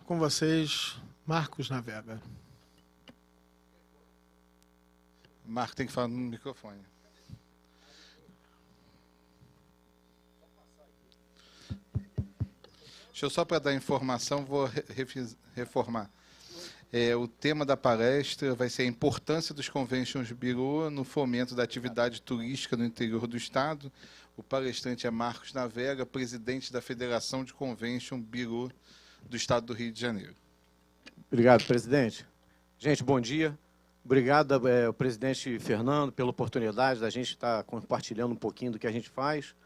Com vocês, Marcos Navega. Marco tem que falar no microfone. Deixa eu só para dar informação, vou reformar. O tema da palestra vai ser a importância dos Conventions Bureau no fomento da atividade turística no interior do Estado. O palestrante é Marcos Navega, presidente da Federação de Convention Bureau do Estado do Rio de Janeiro. Obrigado, presidente. Gente, bom dia. Obrigado ao presidente Fernando pela oportunidade da gente estar compartilhando um pouquinho do que a gente faz.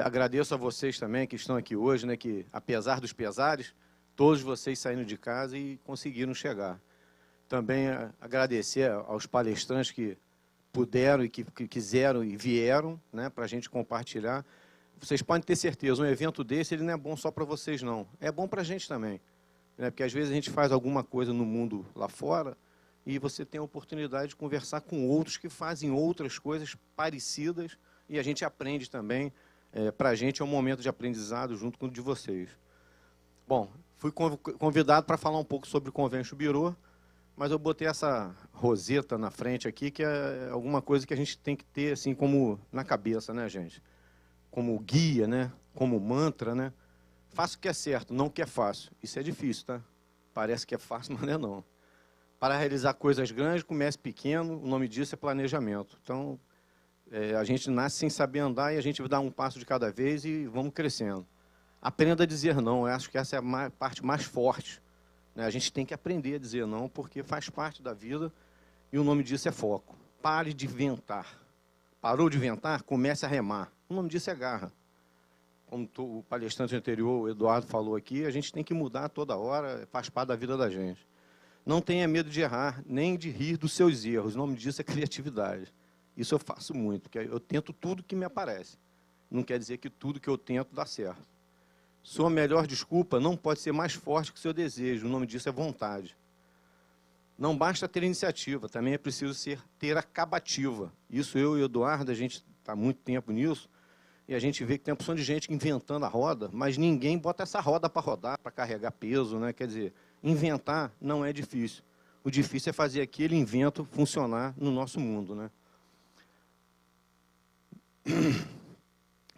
Agradeço a vocês também que estão aqui hoje, né, que, apesar dos pesares, todos vocês saíram de casa e conseguiram chegar. Também agradecer aos palestrantes que puderam e que quiseram e vieram, né, para a gente compartilhar. Vocês podem ter certeza, um evento desse ele não é bom só para vocês, não. É bom para a gente também, né, porque às vezes a gente faz alguma coisa no mundo lá fora e você tem a oportunidade de conversar com outros que fazem outras coisas parecidas e a gente aprende também. Para a gente é um momento de aprendizado junto com o de vocês. Bom, fui convidado para falar um pouco sobre o Convention Bureau, mas eu botei essa roseta na frente aqui, que é alguma coisa que a gente tem que ter assim como na cabeça, né, gente? Como guia, né? Como mantra, né? Faça o que é certo, não o que é fácil. Isso é difícil, tá? Parece que é fácil, mas não é não. Para realizar coisas grandes, comece pequeno, o nome disso é planejamento. Então, a gente nasce sem saber andar e a gente dá um passo de cada vez e vamos crescendo. Aprenda a dizer não, eu acho que essa é a parte mais forte, né? A gente tem que aprender a dizer não, porque faz parte da vida e o nome disso é foco. Pare de inventar. Parou de inventar? Comece a remar. O nome disso é garra. Como o palestrante anterior, o Eduardo, falou aqui, a gente tem que mudar toda hora, faz parte da vida da gente. Não tenha medo de errar, nem de rir dos seus erros. O nome disso é criatividade. Isso eu faço muito, porque eu tento tudo que me aparece. Não quer dizer que tudo que eu tento dá certo. Sua melhor desculpa não pode ser mais forte que o seu desejo. O nome disso é vontade. Não basta ter iniciativa, também é preciso ter acabativa. Isso eu e o Eduardo, a gente está há muito tempo nisso, e a gente vê que tem uma opção de gente inventando a roda, mas ninguém bota essa roda para rodar, para carregar peso, né? Quer dizer, inventar não é difícil. O difícil é fazer aquele invento funcionar no nosso mundo, né?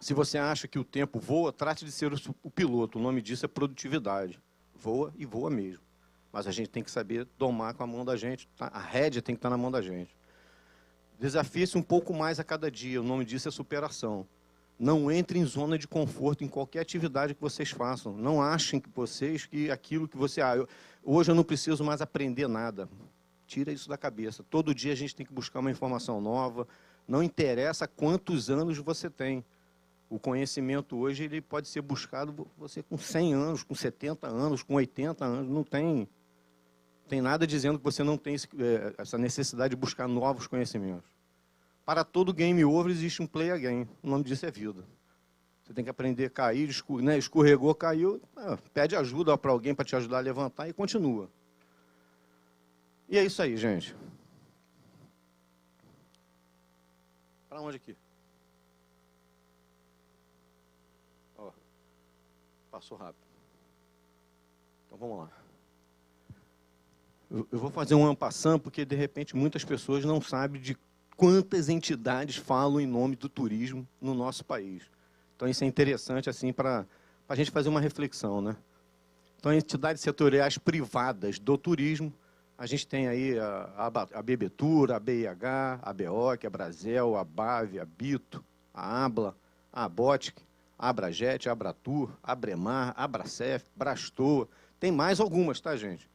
Se você acha que o tempo voa, trate de ser o piloto. O nome disso é produtividade. Voa e voa mesmo. Mas a gente tem que saber domar com a mão da gente. A rédea tem que estar na mão da gente. Desafie-se um pouco mais a cada dia. O nome disso é superação. Não entre em zona de conforto em qualquer atividade que vocês façam. Não achem que aquilo que você... hoje eu não preciso mais aprender nada. Tira isso da cabeça. Todo dia a gente tem que buscar uma informação nova. Não interessa quantos anos você tem. O conhecimento hoje ele pode ser buscado você com 100 anos, com 70 anos, com 80 anos. Não tem nada dizendo que você não tem essa necessidade de buscar novos conhecimentos. Para todo game over existe um play again. O nome disso é vida. Você tem que aprender a cair, escorregou, caiu, pede ajuda para alguém para te ajudar a levantar e continua. E é isso aí, gente. Para onde aqui? Ó, passou rápido. Então vamos lá. Eu vou fazer um en passant, porque de repente muitas pessoas não sabem de quantas entidades falam em nome do turismo no nosso país. Então isso é interessante assim para a gente fazer uma reflexão, né? Então, entidades setoriais privadas do turismo, a gente tem aí a Bebetura, a BIH, a BEOC, a Brasel, a BAV, a Bito, a ABLA, a Abotic, a Abrajet, a Abratur, a Bremar, a Abracef, Brastoa. Tem mais algumas, tá, gente?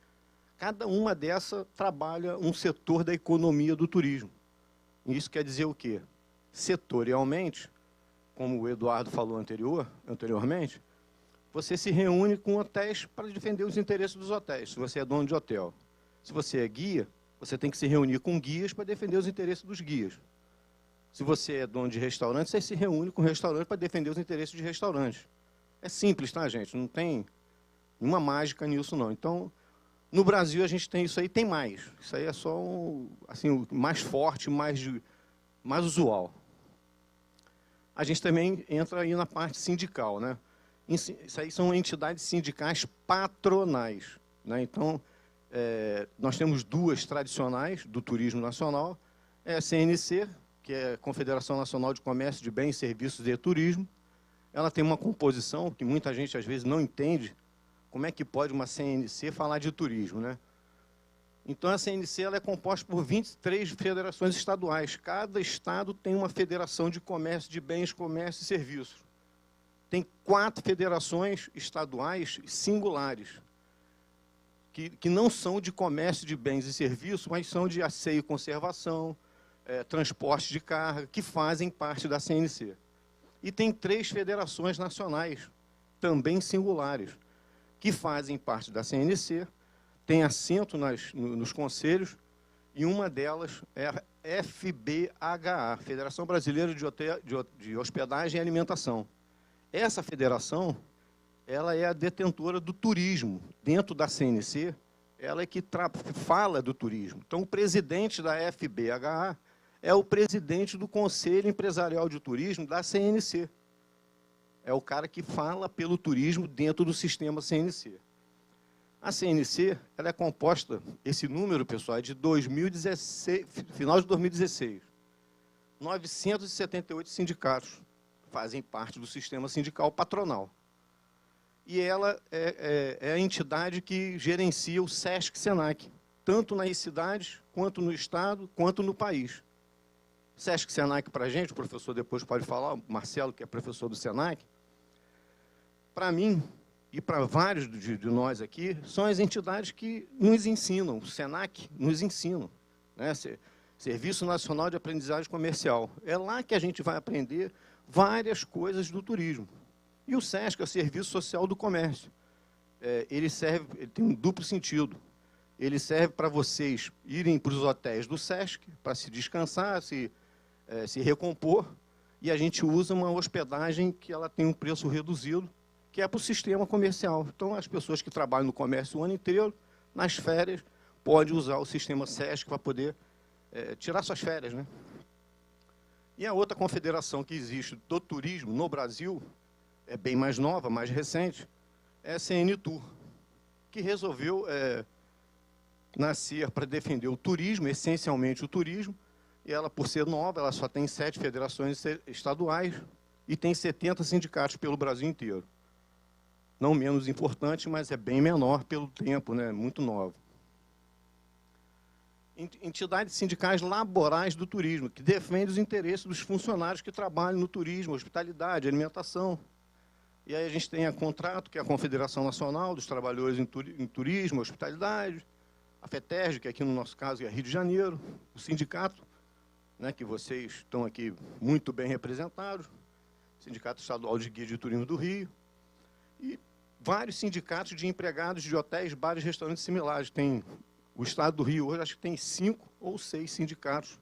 Cada uma dessas trabalha um setor da economia do turismo. Isso quer dizer o quê? Setorialmente, como o Eduardo falou anteriormente, você se reúne com hotéis para defender os interesses dos hotéis, se você é dono de hotel. Se você é guia, você tem que se reunir com guias para defender os interesses dos guias. Se você é dono de restaurante, você se reúne com restaurante para defender os interesses de restaurantes. É simples, tá, gente? Não tem nenhuma mágica nisso, não. Então, no Brasil, a gente tem isso aí, tem mais. Isso aí é só o mais forte, mais usual. A gente também entra aí na parte sindical, né? Isso aí são entidades sindicais patronais, né? Então, nós temos duas tradicionais do turismo nacional, a CNC, que é a Confederação Nacional de Comércio de Bens, Serviços e Turismo. Ela tem uma composição que muita gente, às vezes, não entende como é que pode uma CNC falar de turismo, né? Então, a CNC ela é composta por 23 federações estaduais. Cada estado tem uma federação de comércio de bens, comércio e serviços. Tem 4 federações estaduais singulares, que não são de comércio de bens e serviços, mas são de asseio e conservação, transporte de carga, que fazem parte da CNC. E tem 3 federações nacionais, também singulares, que fazem parte da CNC, tem assento nos conselhos, e uma delas é a FBHA, Federação Brasileira de Hospedagem e Alimentação. Essa federação, ela é a detentora do turismo. Dentro da CNC, ela é que fala do turismo. Então, o presidente da FBHA é o presidente do Conselho Empresarial de Turismo da CNC. É o cara que fala pelo turismo dentro do sistema CNC. A CNC ela é composta, esse número, pessoal, é de 2016, final de 2016. 978 sindicatos fazem parte do sistema sindical patronal. E ela é a entidade que gerencia o SESC-SENAC, tanto nas cidades, quanto no estado, quanto no país. SESC-SENAC, para a gente, o professor depois pode falar, o Marcelo, que é professor do SENAC, para mim e para vários de nós aqui, são as entidades que nos ensinam, o SENAC nos ensina, né? Serviço Nacional de Aprendizagem Comercial. É lá que a gente vai aprender várias coisas do turismo. E o SESC é o Serviço Social do Comércio. Ele tem um duplo sentido. Ele serve para vocês irem para os hotéis do SESC, para se descansar, se recompor, e a gente usa uma hospedagem que ela tem um preço reduzido, que é para o sistema comercial. Então, as pessoas que trabalham no comércio o ano inteiro, nas férias, podem usar o sistema SESC para poder tirar suas férias, né? E a outra confederação que existe do turismo no Brasil, é bem mais nova, mais recente, é a CNTUR, que resolveu nascer para defender o turismo, essencialmente o turismo, e ela, por ser nova, ela só tem 7 federações estaduais e tem 70 sindicatos pelo Brasil inteiro. Não menos importante, mas é bem menor pelo tempo, né? Muito nova. Entidades sindicais laborais do turismo, que defendem os interesses dos funcionários que trabalham no turismo, hospitalidade, alimentação. E aí a gente tem a Contrato, que é a Confederação Nacional dos Trabalhadores em Turismo, Hospitalidade, a FETERG, que aqui no nosso caso é Rio de Janeiro, o sindicato, né, que vocês estão aqui muito bem representados, Sindicato Estadual de Guia de Turismo do Rio, e vários sindicatos de empregados de hotéis, bares e restaurantes similares. Tem o Estado do Rio hoje, acho que tem 5 ou 6 sindicatos,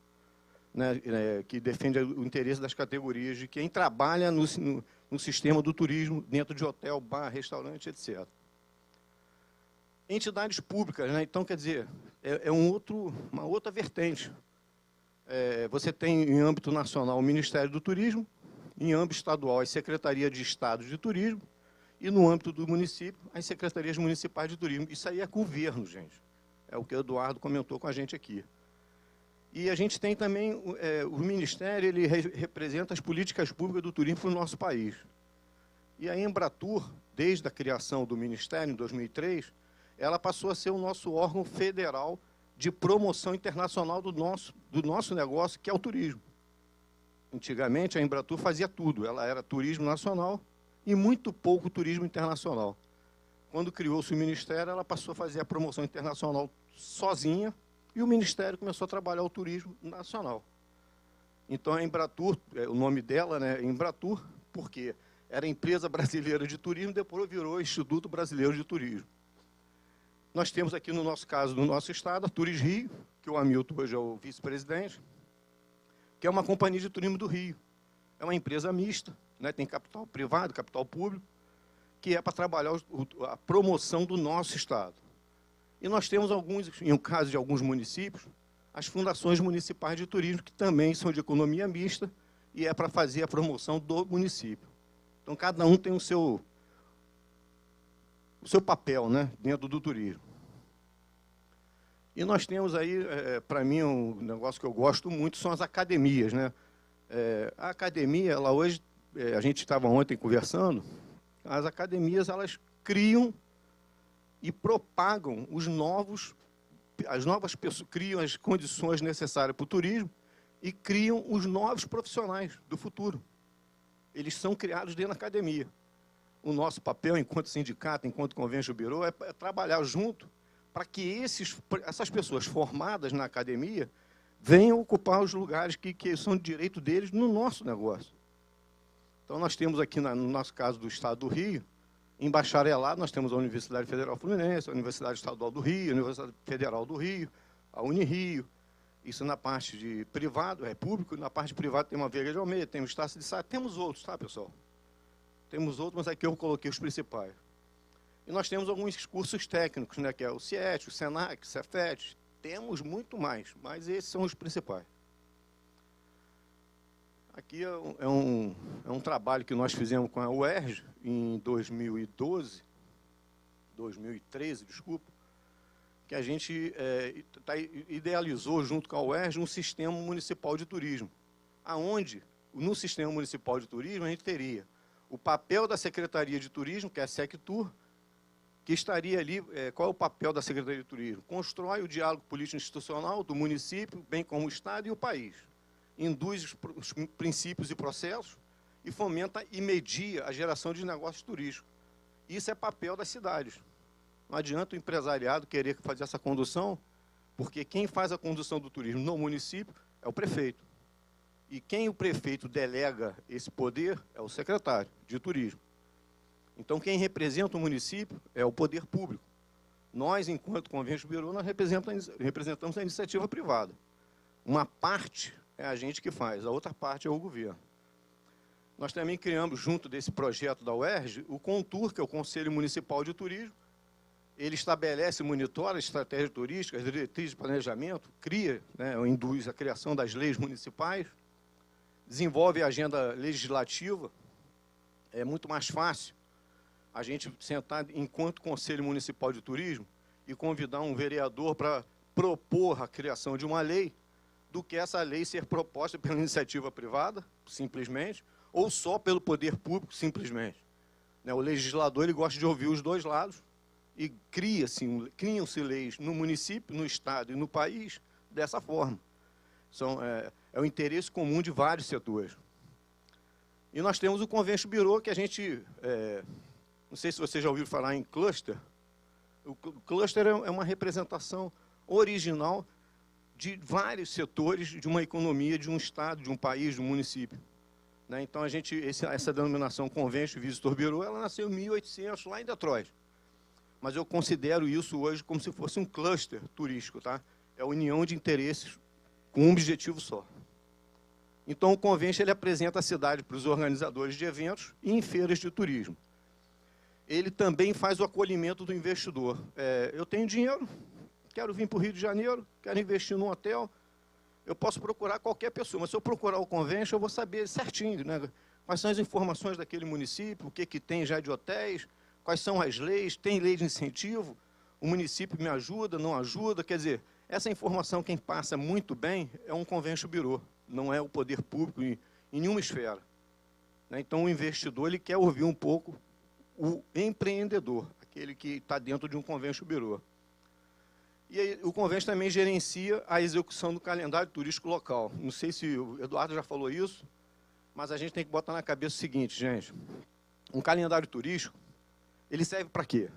né, que defendem o interesse das categorias de quem trabalha no sistema do turismo, dentro de hotel, bar, restaurante, etc. Entidades públicas, né? Então, quer dizer, uma outra vertente. Você tem, em âmbito nacional, o Ministério do Turismo, em âmbito estadual, a Secretaria de Estado de Turismo, e, no âmbito do município, as Secretarias Municipais de Turismo. Isso aí é governo, gente. É o que o Eduardo comentou com a gente aqui. E a gente tem também, o Ministério, ele representa as políticas públicas do turismo no nosso país. E a Embratur, desde a criação do Ministério, em 2003, ela passou a ser o nosso órgão federal de promoção internacional do nosso negócio, que é o turismo. Antigamente, a Embratur fazia tudo. Ela era turismo nacional e muito pouco turismo internacional. Quando criou-se o Ministério, ela passou a fazer a promoção internacional sozinha, e o Ministério começou a trabalhar o turismo nacional. Então, a Embratur, o nome dela, né, Embratur, porque era Empresa Brasileira de Turismo, depois virou Instituto Brasileiro de Turismo. Nós temos aqui, no nosso caso, no nosso estado, a Turis Rio, que o Hamilton hoje é o vice-presidente, que é uma companhia de turismo do Rio. É uma empresa mista, né, tem capital privado, capital público, que é para trabalhar a promoção do nosso estado. E nós temos em caso de alguns municípios, as fundações municipais de turismo, que também são de economia mista, e é para fazer a promoção do município. Então, cada um tem o seu o seu papel, né, dentro do turismo. E nós temos aí, para mim, um negócio que eu gosto muito, são as academias, né? A academia, ela hoje, a gente estava ontem conversando, as academias, elas criam e propagam as novas pessoas, criam as condições necessárias para o turismo e criam os novos profissionais do futuro. Eles são criados dentro da academia. O nosso papel, enquanto sindicato, enquanto Convention Bureau, é trabalhar junto para que essas pessoas formadas na academia venham ocupar os lugares que são de direito deles no nosso negócio. Então, nós temos aqui, no nosso caso do Estado do Rio, em bacharelado, nós temos a Universidade Federal Fluminense, a Universidade Estadual do Rio, a Universidade Federal do Rio, a Unirio. Isso na parte de privado, é público, na parte privada tem uma Veiga de Almeida, tem o Estácio de Sá, temos outros, tá, pessoal? Temos outros, mas aqui eu coloquei os principais. E nós temos alguns cursos técnicos, né, que é o CIET, o SENAC, o Cefet, temos muito mais, mas esses são os principais. Aqui é um trabalho que nós fizemos com a UERJ em 2013, desculpa, que a gente idealizou junto com a UERJ um sistema municipal de turismo, aonde, no sistema municipal de turismo, a gente teria o papel da Secretaria de Turismo, que é a SecTur, que estaria ali, qual é o papel da Secretaria de Turismo? Constrói o diálogo político-institucional do município, bem como o Estado e o país. Induz os princípios e processos e fomenta e media a geração de negócios turísticos. Isso é papel das cidades. Não adianta o empresariado querer fazer essa condução, porque quem faz a condução do turismo no município é o prefeito. E quem o prefeito delega esse poder é o secretário de turismo. Então, quem representa o município é o poder público. Nós, enquanto Convention Bureau, nós representamos a iniciativa privada. Uma parte é a gente que faz, a outra parte é o governo. Nós também criamos, junto desse projeto da UERJ, o CONTUR, que é o Conselho Municipal de Turismo. Ele estabelece e monitora a estratégia turística, as diretrizes de planejamento, cria, né, induz a criação das leis municipais, desenvolve a agenda legislativa. É muito mais fácil a gente sentar enquanto Conselho Municipal de Turismo e convidar um vereador para propor a criação de uma lei, do que essa lei ser proposta pela iniciativa privada, simplesmente, ou só pelo poder público, simplesmente. O legislador ele gosta de ouvir os dois lados e criam-se leis no município, no Estado e no país dessa forma. É o interesse comum de vários setores. E nós temos o Convention Bureau, que a gente... não sei se vocês já ouviram falar em cluster. O cluster é uma representação original de vários setores de uma economia, de um estado, de um país, de um município. Então, essa denominação Convention Visitor Bureau, ela nasceu em 1800, lá em Detroit. Mas eu considero isso hoje como se fosse um cluster turístico, tá? É a união de interesses com um objetivo só. Então, o Convention ele apresenta a cidade para os organizadores de eventos e em feiras de turismo. Ele também faz o acolhimento do investidor. Eu tenho dinheiro, quero vir para o Rio de Janeiro, quero investir num hotel, eu posso procurar qualquer pessoa, mas se eu procurar o Convention, eu vou saber certinho, né, quais são as informações daquele município, o que tem já de hotéis, quais são as leis, tem lei de incentivo, o município me ajuda, não ajuda, quer dizer, essa informação quem passa muito bem é um Convention Bureau, não é o poder público em nenhuma esfera. Então, o investidor ele quer ouvir um pouco o empreendedor, aquele que está dentro de um Convention Bureau. E aí, o Convention também gerencia a execução do calendário turístico local. Não sei se o Eduardo já falou isso, mas a gente tem que botar na cabeça o seguinte, gente. Um calendário turístico, ele serve para quê?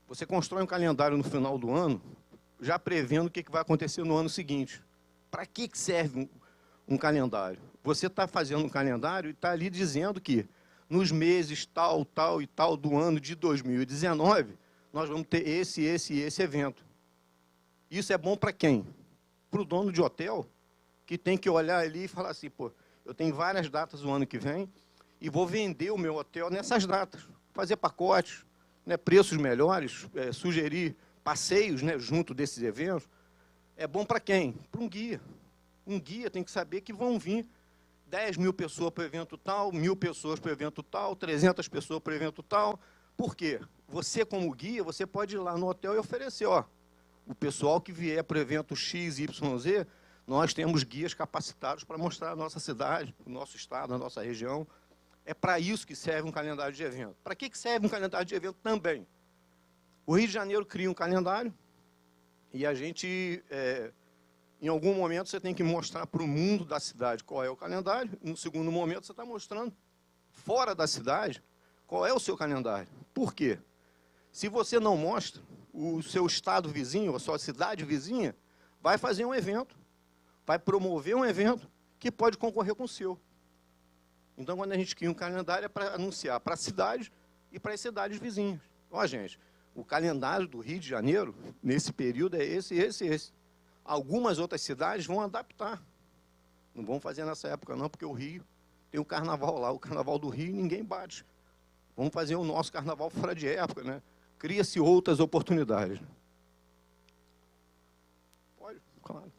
Você constrói um calendário no final do ano, já prevendo o que vai acontecer no ano seguinte. Para que serve um calendário? Você está fazendo um calendário e está ali dizendo que nos meses tal, tal e tal do ano de 2019, nós vamos ter esse e esse evento. Isso é bom para quem? Para o dono de hotel, que tem que olhar ali e falar assim, pô, eu tenho várias datas no ano que vem e vou vender o meu hotel nessas datas. Fazer pacotes, né, preços melhores, sugerir passeios, né, junto desses eventos. É bom para quem? Para um guia. Um guia tem que saber que vão vir 10 mil pessoas para o evento tal, 1.000 pessoas para o evento tal, 300 pessoas para o evento tal, Por quê? Você, como guia, você pode ir lá no hotel e oferecer, ó, o pessoal que vier para o evento X, Y, Z, nós temos guias capacitados para mostrar a nossa cidade, o nosso estado, a nossa região. É para isso que serve um calendário de evento. Para que serve um calendário de evento também? O Rio de Janeiro cria um calendário e a gente, em algum momento, você tem que mostrar para o mundo da cidade qual é o calendário. No segundo momento, você está mostrando fora da cidade qual é o seu calendário. Por quê? Se você não mostra, o seu estado vizinho, a sua cidade vizinha, vai fazer um evento, vai promover um evento que pode concorrer com o seu. Então, quando a gente cria um calendário, é para anunciar para a cidade e para as cidades vizinhas. Ó, gente, o calendário do Rio de Janeiro, nesse período, é esse, esse, esse. Algumas outras cidades vão adaptar. Não vão fazer nessa época, não, porque o Rio tem o carnaval lá. O carnaval do Rio ninguém bate. Vamos fazer o nosso carnaval fora de época, né? Cria-se outras oportunidades. Pode, claro.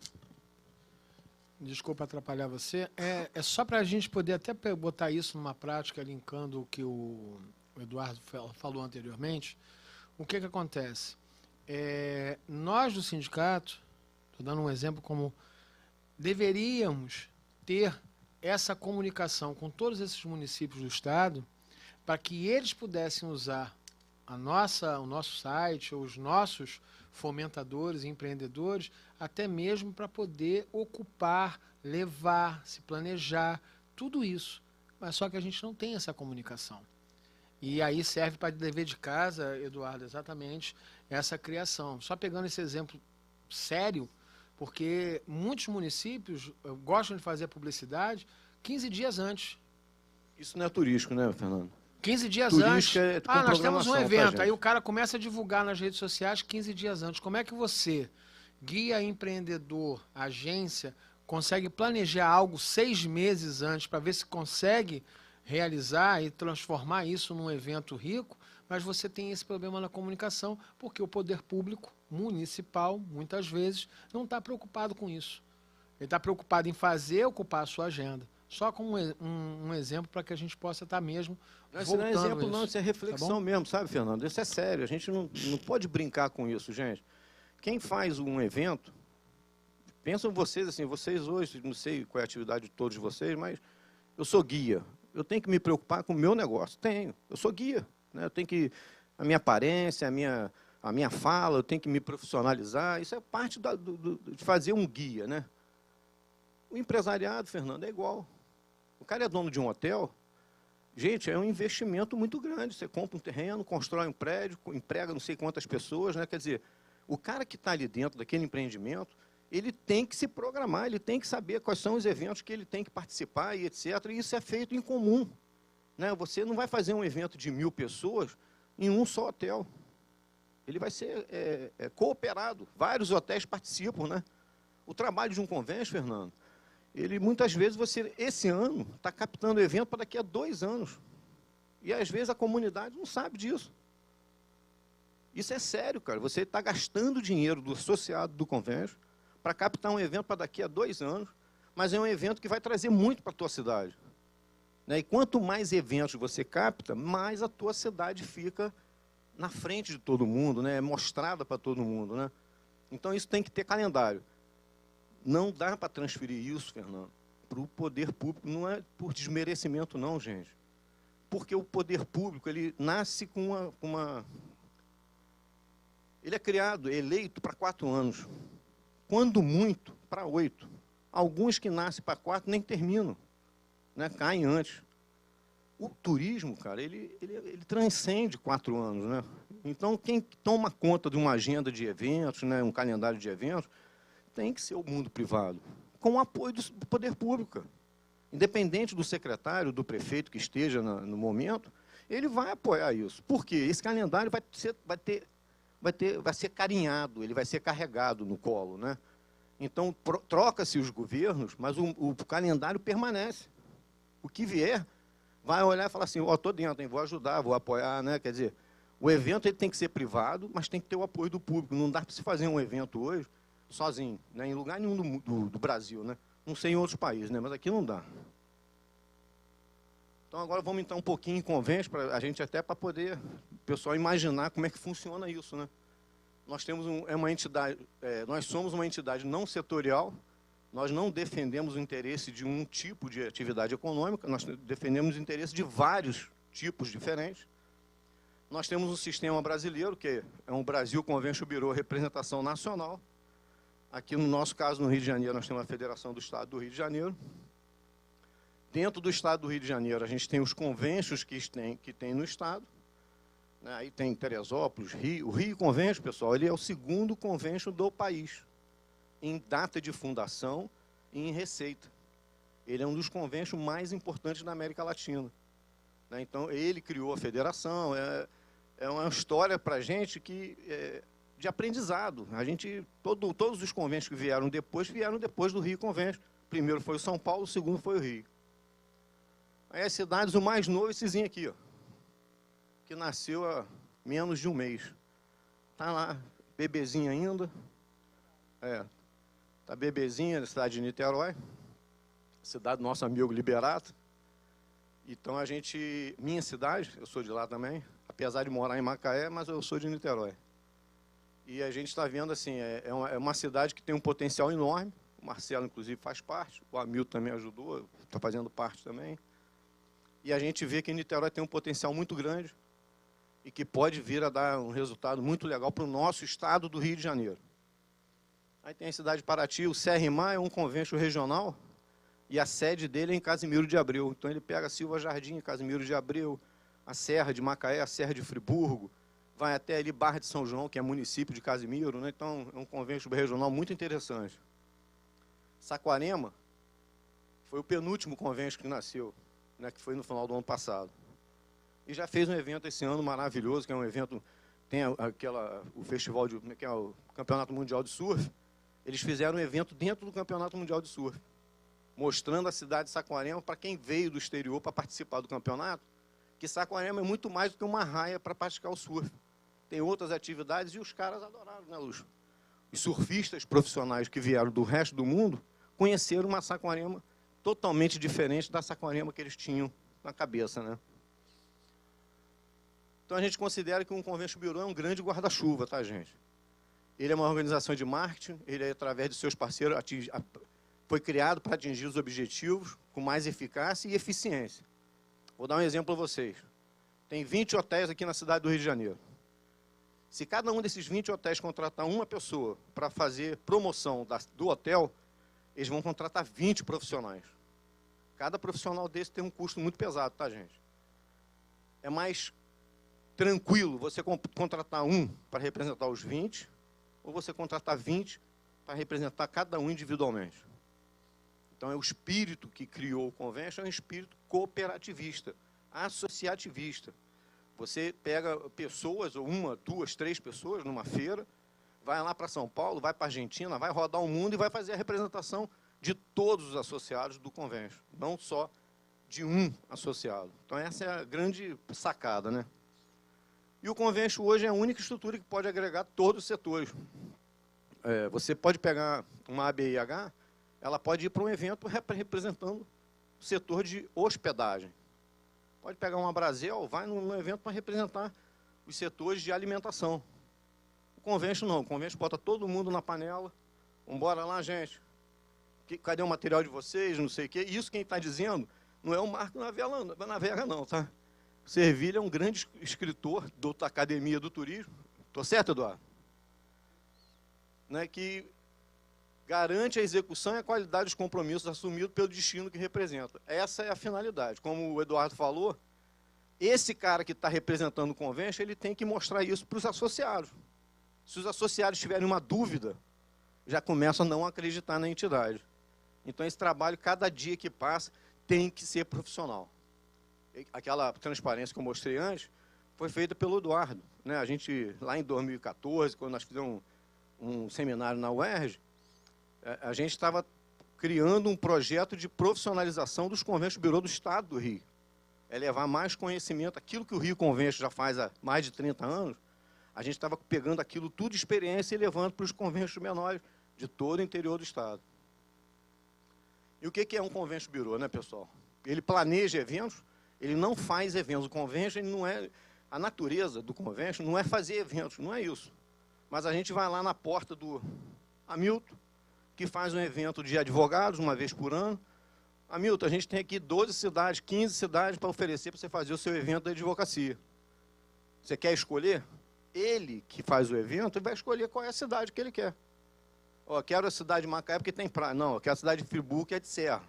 Desculpa atrapalhar você. É só para a gente poder até botar isso numa prática, linkando o que o Eduardo falou anteriormente. O que acontece? Nós do sindicato, estou dando um exemplo, como deveríamos ter essa comunicação com todos esses municípios do estado para que eles pudessem usar o nosso site, ou os nossos fomentadores e empreendedores, até mesmo para poder ocupar, levar, se planejar, tudo isso. Mas só que a gente não tem essa comunicação. E aí serve para dever de casa, Eduardo, exatamente essa criação. Só pegando esse exemplo sério, porque muitos municípios gostam de fazer publicidade 15 dias antes. Isso não é turístico, né, Fernando? 15 dias Turística antes. Nós temos um evento. Aí o cara começa a divulgar nas redes sociais 15 dias antes. Como é que você, guia, empreendedor, agência, consegue planejar algo 6 meses antes para ver se consegue realizar e transformar isso num evento rico, mas você tem esse problema na comunicação, porque o poder público municipal, muitas vezes, não está preocupado com isso. Ele está preocupado em fazer ocupar a sua agenda. Só como um exemplo para que a gente possa estar mesmo voltando. Isso não é exemplo, isso. Não, isso é reflexão, tá mesmo, sabe, Fernando? Isso é sério, a gente não pode brincar com isso, gente. Quem faz um evento, pensam vocês assim, vocês hoje, não sei qual é a atividade de todos vocês, mas eu sou guia. Eu tenho que me preocupar com o meu negócio. Tenho, eu sou guia. Né? Eu tenho que, a minha aparência, a minha fala, eu tenho que me profissionalizar. Isso é parte de fazer um guia, né? O empresariado, Fernando, é igual. O cara é dono de um hotel, gente, é um investimento muito grande. Você compra um terreno, constrói um prédio, emprega não sei quantas pessoas, né? Quer dizer, o cara que está ali dentro daquele empreendimento, ele tem que se programar, ele tem que saber quais são os eventos que ele tem que participar e etc. E isso é feito em comum. Né? Você não vai fazer um evento de 1000 pessoas em um só hotel. Ele vai ser cooperado. Vários hotéis participam. Né? O trabalho de um convênio, Fernando, ele muitas vezes você, esse ano, está captando evento para daqui a 2 anos. E às vezes a comunidade não sabe disso. Isso é sério, cara. Você está gastando dinheiro do associado do convênio para captar um evento para daqui a 2 anos, mas é um evento que vai trazer muito para a tua cidade. Né? E quanto mais eventos você capta, mais a tua cidade fica na frente de todo mundo, né? É mostrada para todo mundo. Né? Então isso tem que ter calendário. Não dá para transferir isso, Fernando, para o poder público. Não é por desmerecimento, não, gente. Porque o poder público, ele nasce com uma... Ele é criado, eleito para 4 anos. Quando muito, para 8. Alguns que nascem para 4 nem terminam. Né? Caem antes. O turismo, cara, ele transcende 4 anos. Né? Então, quem toma conta de uma agenda de eventos, né, um calendário de eventos, tem que ser o mundo privado, com o apoio do poder público. Independente do secretário, do prefeito que esteja no momento, ele vai apoiar isso. Por quê? Esse calendário vai ser carinhado, ele vai ser carregado no colo. Né? Então, troca-se os governos, mas o calendário permanece. O que vier, vai olhar e falar assim, estou dentro, hein, vou ajudar, vou apoiar. Né? Quer dizer, o evento ele tem que ser privado, mas tem que ter o apoio do público. Não dá para se fazer um evento hoje sozinho, né? Em lugar nenhum do Brasil. Né? Não sei em outros países, né? Mas aqui não dá. Então, agora vamos entrar um pouquinho em convênios, para a gente até para poder o pessoal imaginar como é que funciona isso, né? Nós temos uma entidade, nós somos uma entidade não setorial, nós não defendemos o interesse de um tipo de atividade econômica, nós defendemos o interesse de vários tipos diferentes. Nós temos um sistema brasileiro, que é um Brasil Convention Bureau Representação Nacional. Aqui, no nosso caso, no Rio de Janeiro, nós temos a Federação do Estado do Rio de Janeiro. Dentro do Estado do Rio de Janeiro, a gente tem os convênios que tem no Estado. Aí tem Teresópolis, Rio. O Rio Convention, pessoal, ele é o segundo convention do país, em data de fundação e em receita. Ele é um dos conventions mais importantes da América Latina. Então, ele criou a federação, é uma história para a gente de aprendizado. Todos os conventos que vieram depois do Rio Convention. Primeiro foi o São Paulo, o segundo foi o Rio. Aí as cidades, o mais novo, essezinho aqui, ó, que nasceu há menos de um mês. Está lá, bebezinho ainda. Está bebezinha na cidade de Niterói, cidade do nosso amigo Liberato. Então, minha cidade, eu sou de lá também, apesar de morar em Macaé, mas eu sou de Niterói. E a gente está vendo, assim, é uma cidade que tem um potencial enorme. O Marcelo, inclusive, faz parte, o Hamilton também ajudou, está fazendo parte também. E a gente vê que Niterói tem um potencial muito grande e que pode vir a dar um resultado muito legal para o nosso estado do Rio de Janeiro. Aí tem a cidade de Paraty, o CRMA é um convênio regional, e a sede dele é em Casimiro de Abreu. Então, ele pega Silva Jardim, Casimiro de Abreu, a Serra de Macaé, a Serra de Friburgo, vai até ali Barra de São João, que é município de Casimiro, né? Então, é um convênio regional muito interessante. Saquarema foi o penúltimo convênio que nasceu, né? Que foi no final do ano passado. E já fez um evento esse ano maravilhoso, que é um evento, tem o festival, que é o Campeonato Mundial de Surf. Eles fizeram um evento dentro do Campeonato Mundial de Surf, mostrando a cidade de Saquarema para quem veio do exterior para participar do campeonato, que Saquarema é muito mais do que uma raia para praticar o surf. Tem outras atividades e os caras adoraram, né, Lúcio? Os surfistas profissionais que vieram do resto do mundo conheceram uma Saquarema totalmente diferente da Saquarema que eles tinham na cabeça, né? Então, a gente considera que um Convention Bureau é um grande guarda-chuva, tá, gente? Ele é uma organização de marketing, ele, através de seus parceiros, foi criado para atingir os objetivos com mais eficácia e eficiência. Vou dar um exemplo a vocês. Tem 20 hotéis aqui na cidade do Rio de Janeiro. Se cada um desses 20 hotéis contratar uma pessoa para fazer promoção do hotel, eles vão contratar 20 profissionais. Cada profissional desse tem um custo muito pesado, tá, gente? É mais tranquilo você contratar um para representar os 20, ou você contratar 20 para representar cada um individualmente. Então, é o espírito que criou o Convention, é um espírito cooperativista, associativista. Você pega pessoas, ou uma, duas, três pessoas, numa feira, vai lá para São Paulo, vai para a Argentina, vai rodar o mundo e vai fazer a representação de todos os associados do Convention, não só de um associado. Então, essa é a grande sacada, né? E o Convention hoje é a única estrutura que pode agregar todos os setores. Você pode pegar uma ABIH, ela pode ir para um evento representando o setor de hospedagem. Pode pegar uma Brasel, vai num evento para representar os setores de alimentação. O Convention não, o Convention bota todo mundo na panela, vamos embora lá, gente. Cadê o material de vocês, não sei o quê. Isso quem está dizendo não é o Marco Navega, não, tá? Servilha é um grande escritor da Academia do Turismo. Estou certo, Eduardo? Né, que garante a execução e a qualidade dos compromissos assumidos pelo destino que representa. Essa é a finalidade. Como o Eduardo falou, esse cara que está representando o Convention, ele tem que mostrar isso para os associados. Se os associados tiverem uma dúvida, já começam a não acreditar na entidade. Então, esse trabalho, cada dia que passa, tem que ser profissional. Aquela transparência que eu mostrei antes, foi feita pelo Eduardo, né? A gente, lá em 2014, quando nós fizemos um seminário na UERJ, a gente estava criando um projeto de profissionalização dos Convention Bureau do Estado do Rio. É levar mais conhecimento, aquilo que o Rio Convention já faz há mais de 30 anos, a gente estava pegando aquilo tudo de experiência e levando para os conventos menores de todo o interior do Estado. E o que é um Convention Bureau, né, pessoal? Ele planeja eventos, Ele não faz eventos. O convention não é... A natureza do convention não é fazer eventos, não é isso. Mas a gente vai lá na porta do Hamilton, que faz um evento de advogados, uma vez por ano. Hamilton, a gente tem aqui 12 cidades, 15 cidades para oferecer para você fazer o seu evento da advocacia. Você quer escolher? Ele que faz o evento vai escolher qual é a cidade que ele quer. Ó, quero a cidade de Macaé porque tem praia. Não, eu quero a cidade de Friburgo, que é de serra.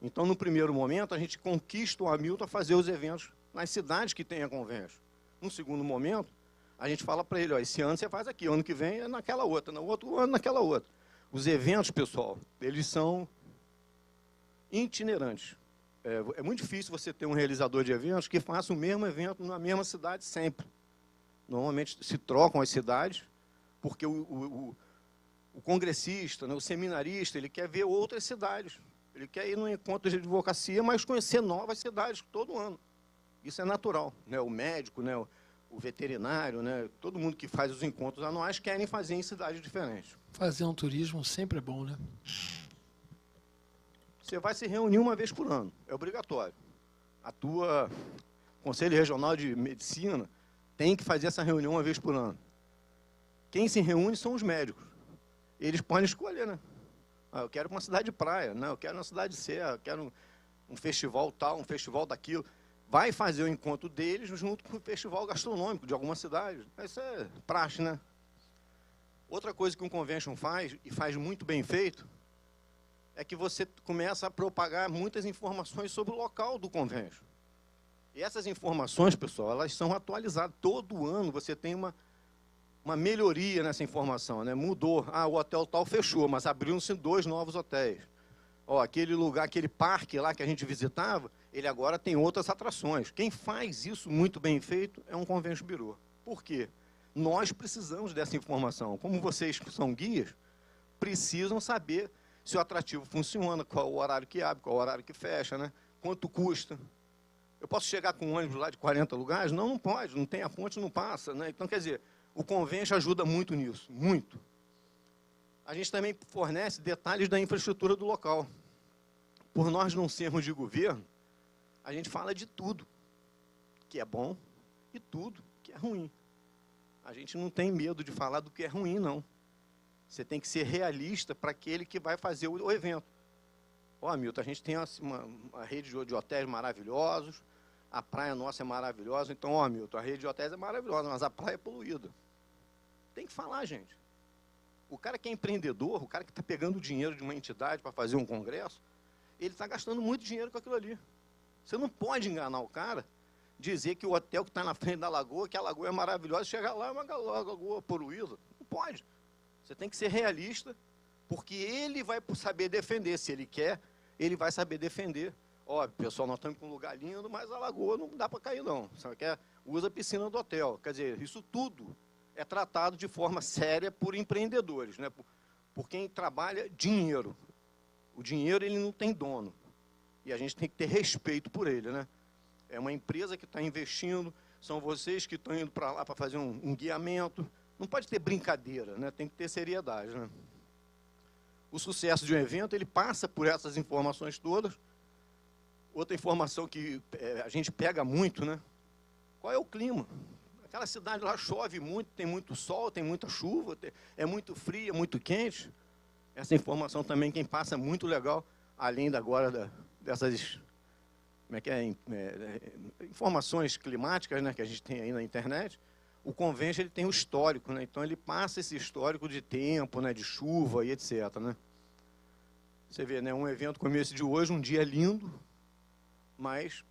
Então, no primeiro momento, a gente conquista o Hamilton a fazer os eventos nas cidades que tem a convention. No segundo momento, a gente fala para ele, ó, esse ano você faz aqui, ano que vem é naquela outra, no outro ano naquela outra. Os eventos, pessoal, eles são itinerantes. É muito difícil você ter um realizador de eventos que faça o mesmo evento na mesma cidade sempre. Normalmente se trocam as cidades, porque o congressista, né, o seminarista, ele quer ver outras cidades. Ele quer ir num encontro de advocacia, mas conhecer novas cidades todo ano. Isso é natural. Né? O médico, né, o veterinário, né, todo mundo que faz os encontros anuais querem fazer em cidades diferentes. Fazer um turismo sempre é bom, né? Você vai se reunir uma vez por ano, é obrigatório. A tua Conselho Regional de Medicina tem que fazer essa reunião uma vez por ano. Quem se reúne são os médicos. Eles podem escolher, né? Ah, eu quero uma cidade de praia, né? Eu quero uma cidade de serra, eu quero um festival tal, um festival daquilo. Vai fazer o encontro deles junto com o festival gastronômico de alguma cidade. Isso é praxe, né? Outra coisa que um convention faz, e faz muito bem feito, é que você começa a propagar muitas informações sobre o local do convention. E essas informações, pessoal, elas são atualizadas. Todo ano você tem uma melhoria nessa informação, né? Mudou. Ah, o hotel tal fechou, mas abriram-se 2 novos hotéis. Ó, aquele lugar, aquele parque lá que a gente visitava, ele agora tem outras atrações. Quem faz isso muito bem feito é um convention bureau. Por quê? Nós precisamos dessa informação. Como vocês que são guias, precisam saber se o atrativo funciona, qual o horário que abre, qual o horário que fecha, né? Quanto custa. Eu posso chegar com um ônibus lá de 40 lugares? Não, não pode, não tem a ponte, não passa, né? Então, quer dizer, o convention ajuda muito nisso, muito. A gente também fornece detalhes da infraestrutura do local. Por nós não sermos de governo, a gente fala de tudo que é bom e tudo que é ruim. A gente não tem medo de falar do que é ruim, não. Você tem que ser realista para aquele que vai fazer o evento. Ó, Milton, a gente tem uma rede de hotéis maravilhosos, a praia nossa é maravilhosa, então, ó, Milton, a rede de hotéis é maravilhosa, mas a praia é poluída. Tem que falar, gente. O cara que é empreendedor, o cara que está pegando dinheiro de uma entidade para fazer um congresso, ele está gastando muito dinheiro com aquilo ali. Você não pode enganar o cara, dizer que o hotel que está na frente da lagoa, que a lagoa é maravilhosa, chegar lá é uma lagoa poluída. Não pode. Você tem que ser realista, porque ele vai saber defender. Se ele quer, ele vai saber defender. Ó, pessoal, nós estamos com um lugar lindo, mas a lagoa não dá para cair, não. Você quer, usa a piscina do hotel. Quer dizer, isso tudo é tratado de forma séria por empreendedores, né? Por quem trabalha dinheiro. O dinheiro, ele não tem dono. E a gente tem que ter respeito por ele, né? É uma empresa que está investindo, são vocês que estão indo para lá para fazer um guiamento. Não pode ter brincadeira, né? Tem que ter seriedade, né? O sucesso de um evento, ele passa por essas informações todas. Outra informação que a gente pega muito, né? Qual é o clima? Aquela cidade lá chove muito, tem muito sol, tem muita chuva, é muito frio, é muito quente. Essa informação também, quem passa muito legal, além agora dessas informações climáticas, né, que a gente tem aí na internet, o convention ele tem o histórico, né? Então ele passa esse histórico de tempo, né, de chuva e etc. Né? Você vê, né, um evento como esse de hoje, um dia lindo, mas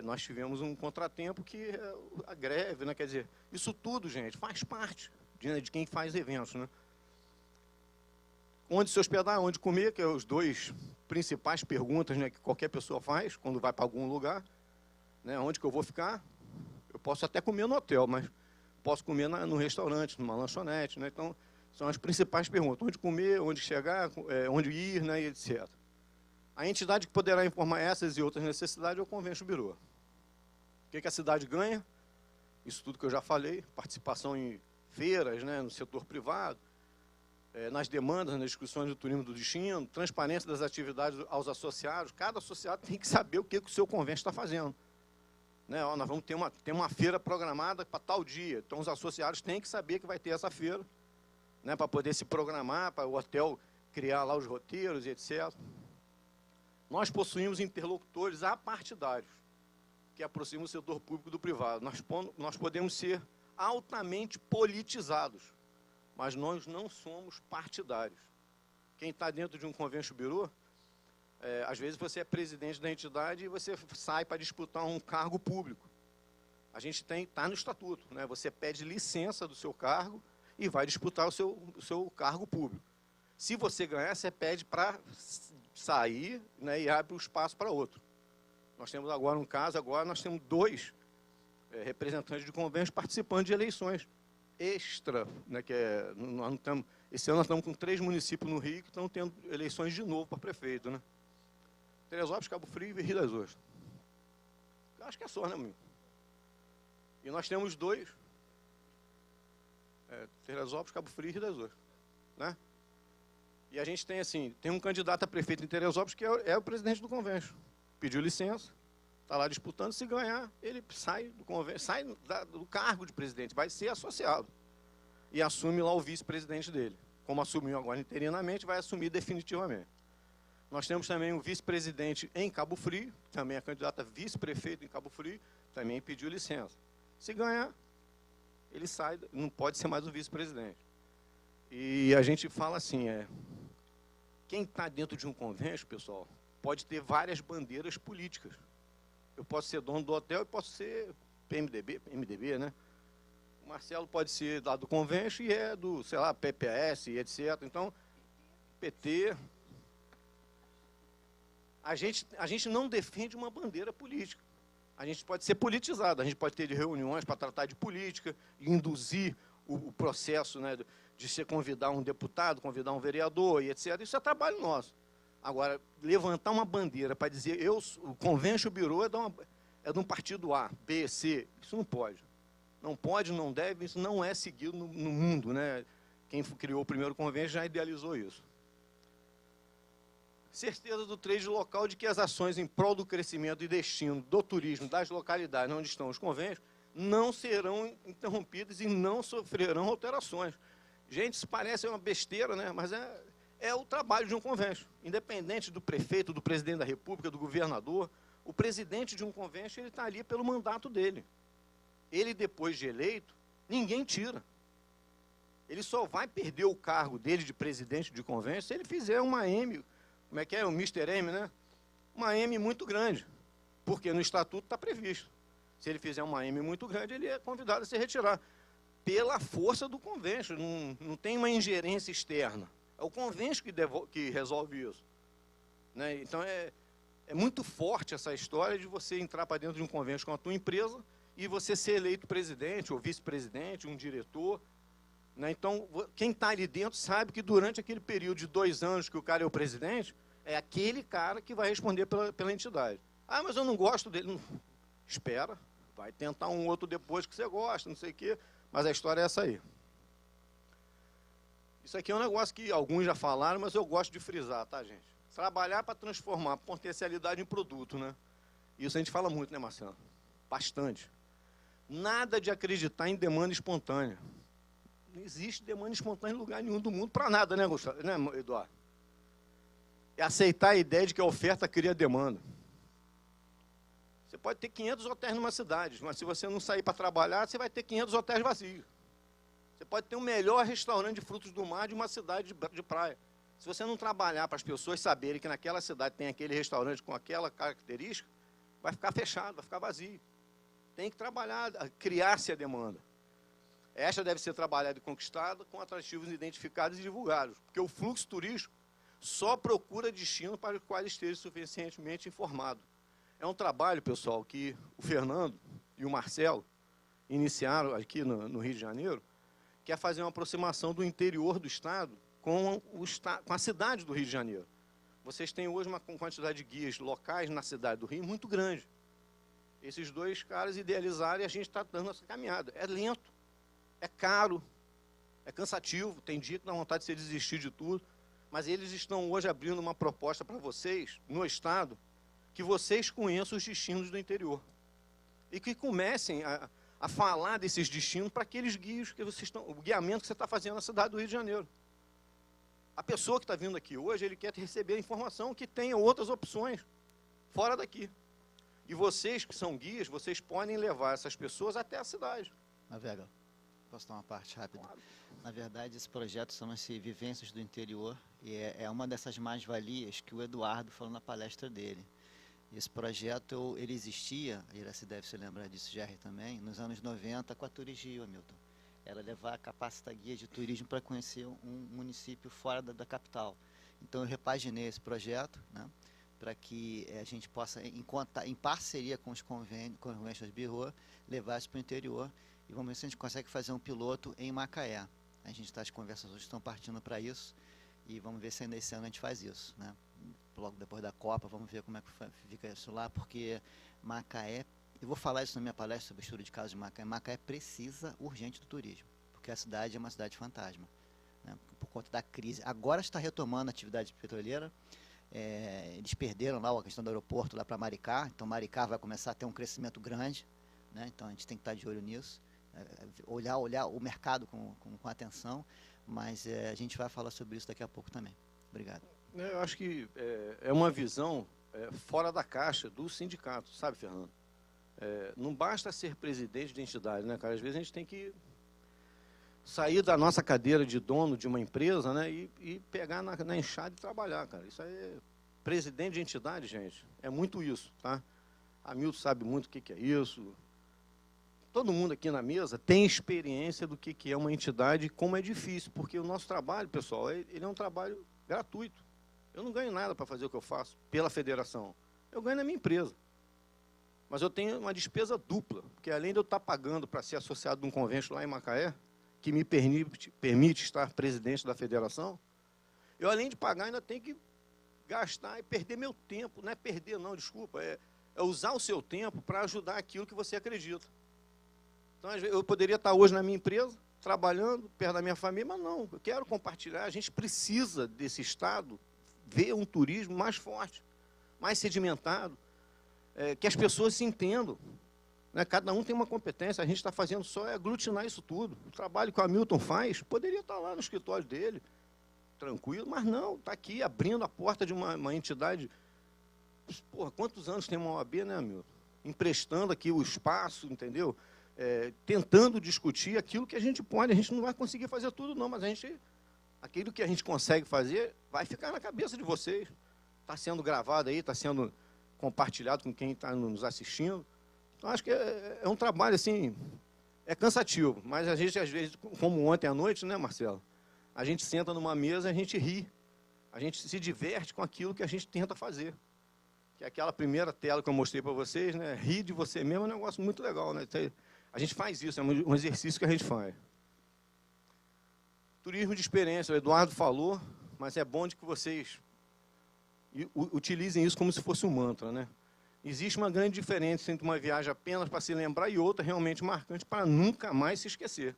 nós tivemos um contratempo que é a greve, né? Quer dizer, isso tudo, gente, faz parte de quem faz eventos. Né? Onde se hospedar, onde comer, que é os 2 principais perguntas, né, que qualquer pessoa faz quando vai para algum lugar. Né? Onde que eu vou ficar? Eu posso até comer no hotel, mas posso comer no restaurante, numa lanchonete. Né? Então, são as principais perguntas. Onde comer, onde chegar, onde ir, né, e etc. A entidade que poderá informar essas e outras necessidades é o Convention Bureau. O que a cidade ganha? Isso tudo que eu já falei, participação em feiras, né, no setor privado, nas demandas, nas discussões do turismo do destino, transparência das atividades aos associados. Cada associado tem que saber o que o seu convênio está fazendo. Né? Ó, nós vamos ter uma feira programada para tal dia. Então, os associados têm que saber que vai ter essa feira, né, para poder se programar, para o hotel criar lá os roteiros e etc. Nós possuímos interlocutores apartidários, que aproximam o setor público do privado. Nós podemos ser altamente politizados, mas nós não somos partidários. Quem está dentro de um convention bureau, às vezes você é presidente da entidade e você sai para disputar um cargo público. A gente está no estatuto, né? Você pede licença do seu cargo e vai disputar o seu cargo público. Se você ganhar, você pede para sair, né, e abre o espaço para outro. Nós temos agora um caso, nós temos 2 representantes de convênios participando de eleições extra, né, nós não estamos, esse ano nós estamos com 3 municípios no Rio que estão tendo eleições de novo para prefeito, né? Teresópolis, Cabo Frio e Rio das Ostras. Eu acho que é só, né, amigo? E nós temos 2, Teresópolis, Cabo Frio e Rio das Ostras, né? E a gente tem, assim, tem um candidato a prefeito em Teresópolis que é o presidente do convênio. Pediu licença, está lá disputando, se ganhar, ele sai do convênio, sai do cargo de presidente, vai ser associado. E assume lá o vice-presidente dele. Como assumiu agora interinamente, vai assumir definitivamente. Nós temos também um vice-presidente em Cabo Frio, também é candidato a vice-prefeito em Cabo Frio, também pediu licença. Se ganhar, ele sai, não pode ser mais o vice-presidente. E a gente fala assim, quem está dentro de um convênio, pessoal, pode ter várias bandeiras políticas. Eu posso ser dono do hotel e posso ser MDB, né? O Marcelo pode ser lá do convênio e é do, sei lá, PPS e etc. Então, PT. A gente não defende uma bandeira política. A gente pode ser politizado, a gente pode ter reuniões para tratar de política, induzir o processo, né, de se convidar um deputado, convidar um vereador e etc. Isso é trabalho nosso. Agora, levantar uma bandeira para dizer o convention bureau é de um partido A, B, C, isso não pode. Não pode, não deve, isso não é seguido no mundo, né? Quem criou o primeiro convention já idealizou isso. Certeza do trade local de que as ações em prol do crescimento e destino do turismo das localidades onde estão os convênios não serão interrompidas e não sofrerão alterações. Gente, isso parece uma besteira, né? Mas é o trabalho de um convênio. Independente do prefeito, do presidente da República, do governador, o presidente de um convênio, ele está ali pelo mandato dele. Ele, depois de eleito, ninguém tira. Ele só vai perder o cargo dele de presidente de convênio se ele fizer uma M, como é que é? O Mr. M, né? Uma M muito grande, porque no estatuto está previsto. Se ele fizer uma M muito grande, ele é convidado a se retirar. Pela força do convênio, não tem uma ingerência externa. É o convênio que resolve isso. Né? Então, é muito forte essa história de você entrar para dentro de um convênio com a tua empresa e você ser eleito presidente ou vice-presidente, um diretor. Né? Então, quem está ali dentro sabe que durante aquele período de 2 anos que o cara é o presidente, é aquele cara que vai responder pela entidade. Ah, mas eu não gosto dele. Não. Espera, vai tentar um outro depois que você gosta, não sei o quê. Mas a história é essa aí. Isso aqui é um negócio que alguns já falaram, mas eu gosto de frisar, tá, gente? Trabalhar para transformar potencialidade em produto, né? Isso a gente fala muito, né, Marcelo? Bastante. Nada de acreditar em demanda espontânea. Não existe demanda espontânea em lugar nenhum do mundo para nada, né, Gustavo? Né, Eduardo? É aceitar a ideia de que a oferta cria demanda. Você pode ter 500 hotéis numa cidade, mas se você não sair para trabalhar, você vai ter 500 hotéis vazios. Você pode ter o melhor restaurante de frutos do mar de uma cidade de praia. Se você não trabalhar para as pessoas saberem que naquela cidade tem aquele restaurante com aquela característica, vai ficar fechado, vai ficar vazio. Tem que trabalhar, criar-se a demanda. Esta deve ser trabalhada e conquistada com atrativos identificados e divulgados, porque o fluxo turístico só procura destino para os quais esteja suficientemente informado. É um trabalho, pessoal, que o Fernando e o Marcelo iniciaram aqui no Rio de Janeiro, que é fazer uma aproximação do interior do Estado com a cidade do Rio de Janeiro. Vocês têm hoje uma quantidade de guias locais na cidade do Rio muito grande. Esses 2 caras idealizaram e a gente está dando essa caminhada. É lento, é caro, É cansativo, tem dia que dá vontade de você desistir de tudo, mas eles estão hoje abrindo uma proposta para vocês, no Estado, que vocês conheçam os destinos do interior. E que comecem a falar desses destinos para aqueles guias que vocês estão, o guiamento que você está fazendo na cidade do Rio de Janeiro. A pessoa que está vindo aqui hoje, ele quer receber a informação que tenha outras opções fora daqui. E vocês que são guias, vocês podem levar essas pessoas até a cidade. Navega, posso dar uma parte rápida? Claro. Na verdade, esse projeto chama-se Vivências do Interior e é uma dessas mais-valias que o Eduardo falou na palestra dele. Esse projeto, ele existia, Iraci deve se lembrar disso, Jerry também, nos anos 90 com a Turismo, Hamilton. Era levar capacitar guia de turismo para conhecer um município fora da capital. Então, eu repaginei esse projeto, né, para que a gente possa, em parceria com os conventions Bureau, levar isso para o interior. E vamos ver se a gente consegue fazer um piloto em Macaé. A gente está, as conversas hoje estão partindo para isso. E vamos ver se ainda esse ano a gente faz isso, né? Logo depois da Copa, vamos ver como é que fica isso lá, porque Macaé, eu vou falar isso na minha palestra sobre estudo de casos de Macaé, Macaé precisa urgente do turismo, porque a cidade é uma cidade fantasma, né? Por conta da crise. Agora está retomando a atividade petroleira, eles perderam lá a questão do aeroporto lá para Maricá, então Maricá vai começar a ter um crescimento grande, né? Então a gente tem que estar de olho nisso, olhar o mercado com atenção, mas a gente vai falar sobre isso daqui a pouco também. Obrigado. Eu acho que é uma visão fora da caixa do sindicato, sabe, Fernando? Não basta ser presidente de entidade, né, cara? Às vezes a gente tem que sair da nossa cadeira de dono de uma empresa, né, e pegar na enxada e trabalhar, cara. Isso aí é presidente de entidade, gente. É muito isso, tá? Hamilton sabe muito o que é isso. Todo mundo aqui na mesa tem experiência do que é uma entidade e como é difícil, porque o nosso trabalho, pessoal, ele é um trabalho gratuito. Eu não ganho nada para fazer o que eu faço pela federação. Eu ganho na minha empresa. Mas eu tenho uma despesa dupla, porque além de eu estar pagando para ser associado de um convênio lá em Macaé, que me permite estar presidente da federação, eu, além de pagar, ainda tenho que gastar e perder meu tempo. Não é perder, não, desculpa. É usar o seu tempo para ajudar aquilo que você acredita. Então, eu poderia estar hoje na minha empresa, trabalhando, perto da minha família, mas não, eu quero compartilhar. A gente precisa desse Estado ver um turismo mais forte, mais sedimentado, que as pessoas se entendam. Né? Cada um tem uma competência, a gente está fazendo só aglutinar isso tudo. O trabalho que o Hamilton faz, poderia estar lá no escritório dele, tranquilo, mas não, está aqui abrindo a porta de uma entidade. Porra, quantos anos tem uma OAB, né, Hamilton? Emprestando aqui o espaço, entendeu? Tentando discutir aquilo que a gente pode. A gente não vai conseguir fazer tudo, não, mas aquilo que a gente consegue fazer vai ficar na cabeça de vocês. Está sendo gravado aí, está sendo compartilhado com quem está nos assistindo. Então, acho que é um trabalho, assim, cansativo, mas a gente, às vezes, como ontem à noite, né, Marcelo? A gente senta numa mesa e a gente ri. A gente se diverte com aquilo que a gente tenta fazer. Que é aquela primeira tela que eu mostrei para vocês, né? Rir de você mesmo é um negócio muito legal, né? A gente faz isso, é um exercício que a gente faz. Turismo de experiência, o Eduardo falou, mas é bom de que vocês utilizem isso como se fosse um mantra, né? Existe uma grande diferença entre uma viagem apenas para se lembrar e outra realmente marcante para nunca mais se esquecer.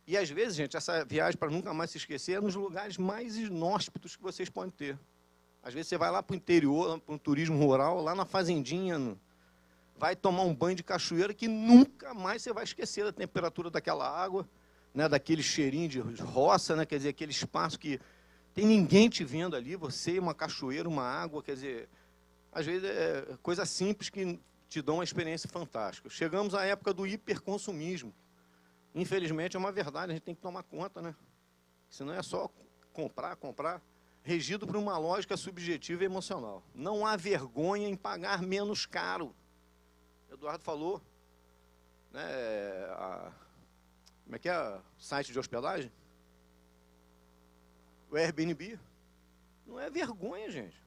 E, às vezes, gente, essa viagem para nunca mais se esquecer é nos lugares mais inóspitos que vocês podem ter. Às vezes, você vai lá para o interior, para um turismo rural, lá na fazendinha, vai tomar um banho de cachoeira que nunca mais você vai esquecer da temperatura daquela água, né, daquele cheirinho de roça, né, quer dizer, aquele espaço que tem ninguém te vendo ali, você, uma cachoeira, uma água, quer dizer, às vezes é coisa simples que te dão uma experiência fantástica. Chegamos à época do hiperconsumismo. Infelizmente, é uma verdade, a gente tem que tomar conta, né? Senão é só comprar, regido por uma lógica subjetiva e emocional. Não há vergonha em pagar menos caro. Eduardo falou, né, como é que é o site de hospedagem? O Airbnb. Não é vergonha, gente.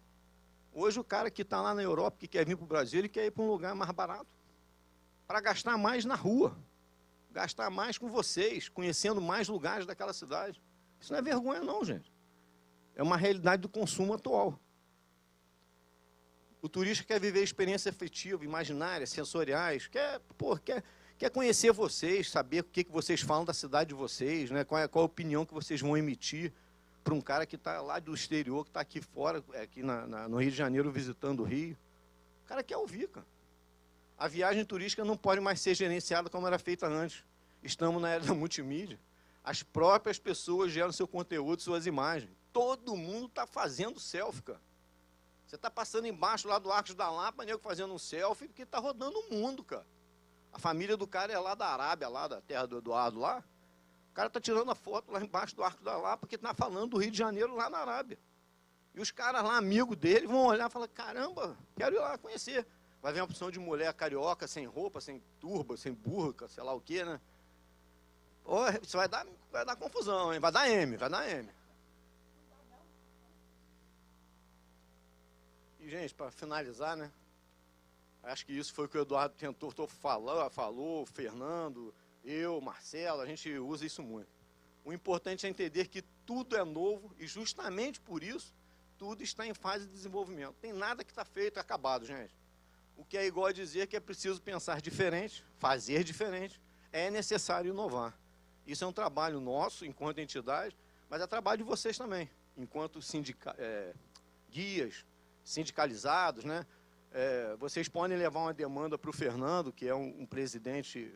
Hoje o cara que está lá na Europa, que quer vir para o Brasil, ele quer ir para um lugar mais barato, para gastar mais na rua, gastar mais com vocês, conhecendo mais lugares daquela cidade. Isso não é vergonha não, gente. É uma realidade do consumo atual. O turista quer viver experiência afetiva, imaginária, sensoriais, quer quer conhecer vocês, saber o que vocês falam da cidade de vocês, né? Qual a opinião que vocês vão emitir para um cara que está lá do exterior, que está aqui fora, aqui no Rio de Janeiro, visitando o Rio. O cara quer ouvir, cara. A viagem turística não pode mais ser gerenciada como era feita antes. Estamos na era da multimídia. As próprias pessoas geram seu conteúdo, suas imagens. Todo mundo está fazendo selfie, cara. Você está passando embaixo lá do Arcos da Lapa, nego fazendo um selfie, porque está rodando o mundo, cara. A família do cara é lá da Arábia, lá da terra do Eduardo, lá. O cara está tirando a foto lá embaixo do Arco da Lapa, porque está falando do Rio de Janeiro lá na Arábia. E os caras lá, amigos dele, vão olhar e falar, caramba, quero ir lá conhecer. Vai ver uma opção de mulher carioca, sem roupa, sem turba, sem burca, sei lá o quê, né? Oh, isso vai dar confusão, hein? Vai dar M. E, gente, para finalizar, né? Acho que isso foi o que o Eduardo falou, o Fernando, eu, Marcelo, a gente usa isso muito. O importante é entender que tudo é novo e justamente por isso, tudo está em fase de desenvolvimento. Tem nada que está feito e acabado, gente. O que é igual a dizer que é preciso pensar diferente, fazer diferente, é necessário inovar. Isso é um trabalho nosso, enquanto entidade, mas é trabalho de vocês também, enquanto guias, sindicalizados, né? Vocês podem levar uma demanda para o Fernando, que é um presidente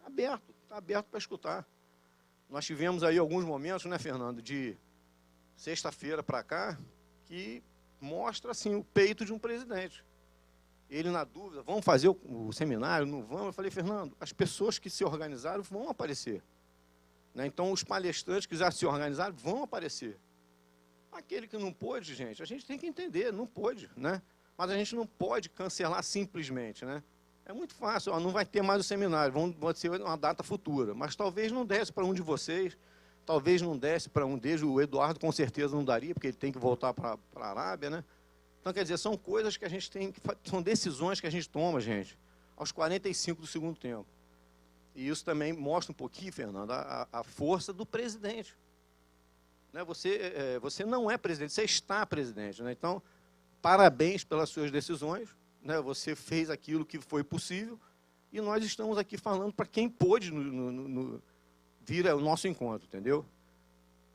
aberto, está aberto para escutar. Nós tivemos aí alguns momentos, né, Fernando, de sexta-feira para cá, que mostra assim, o peito de um presidente. Ele na dúvida, vamos fazer o seminário, não vamos? Eu falei, Fernando, as pessoas que se organizaram vão aparecer. Né? Então, os palestrantes que já se organizaram vão aparecer. Aquele que não pôde, gente, a gente tem que entender, não pôde, né? Mas a gente não pode cancelar simplesmente, né? É muito fácil, ó, não vai ter mais o seminário, vai ser uma data futura. Mas talvez não desse para um de vocês, talvez não desse para um deles, o Eduardo com certeza não daria, porque ele tem que voltar para a Arábia, né? Então, quer dizer, são coisas que a gente tem que... São decisões que a gente toma, gente, aos 45 do segundo tempo. E isso também mostra um pouquinho, Fernando, a força do presidente. Né? Você não é presidente, você está presidente. Né? Então, parabéns pelas suas decisões. Né? Você fez aquilo que foi possível. E nós estamos aqui falando para quem pôde vir ao nosso encontro, entendeu?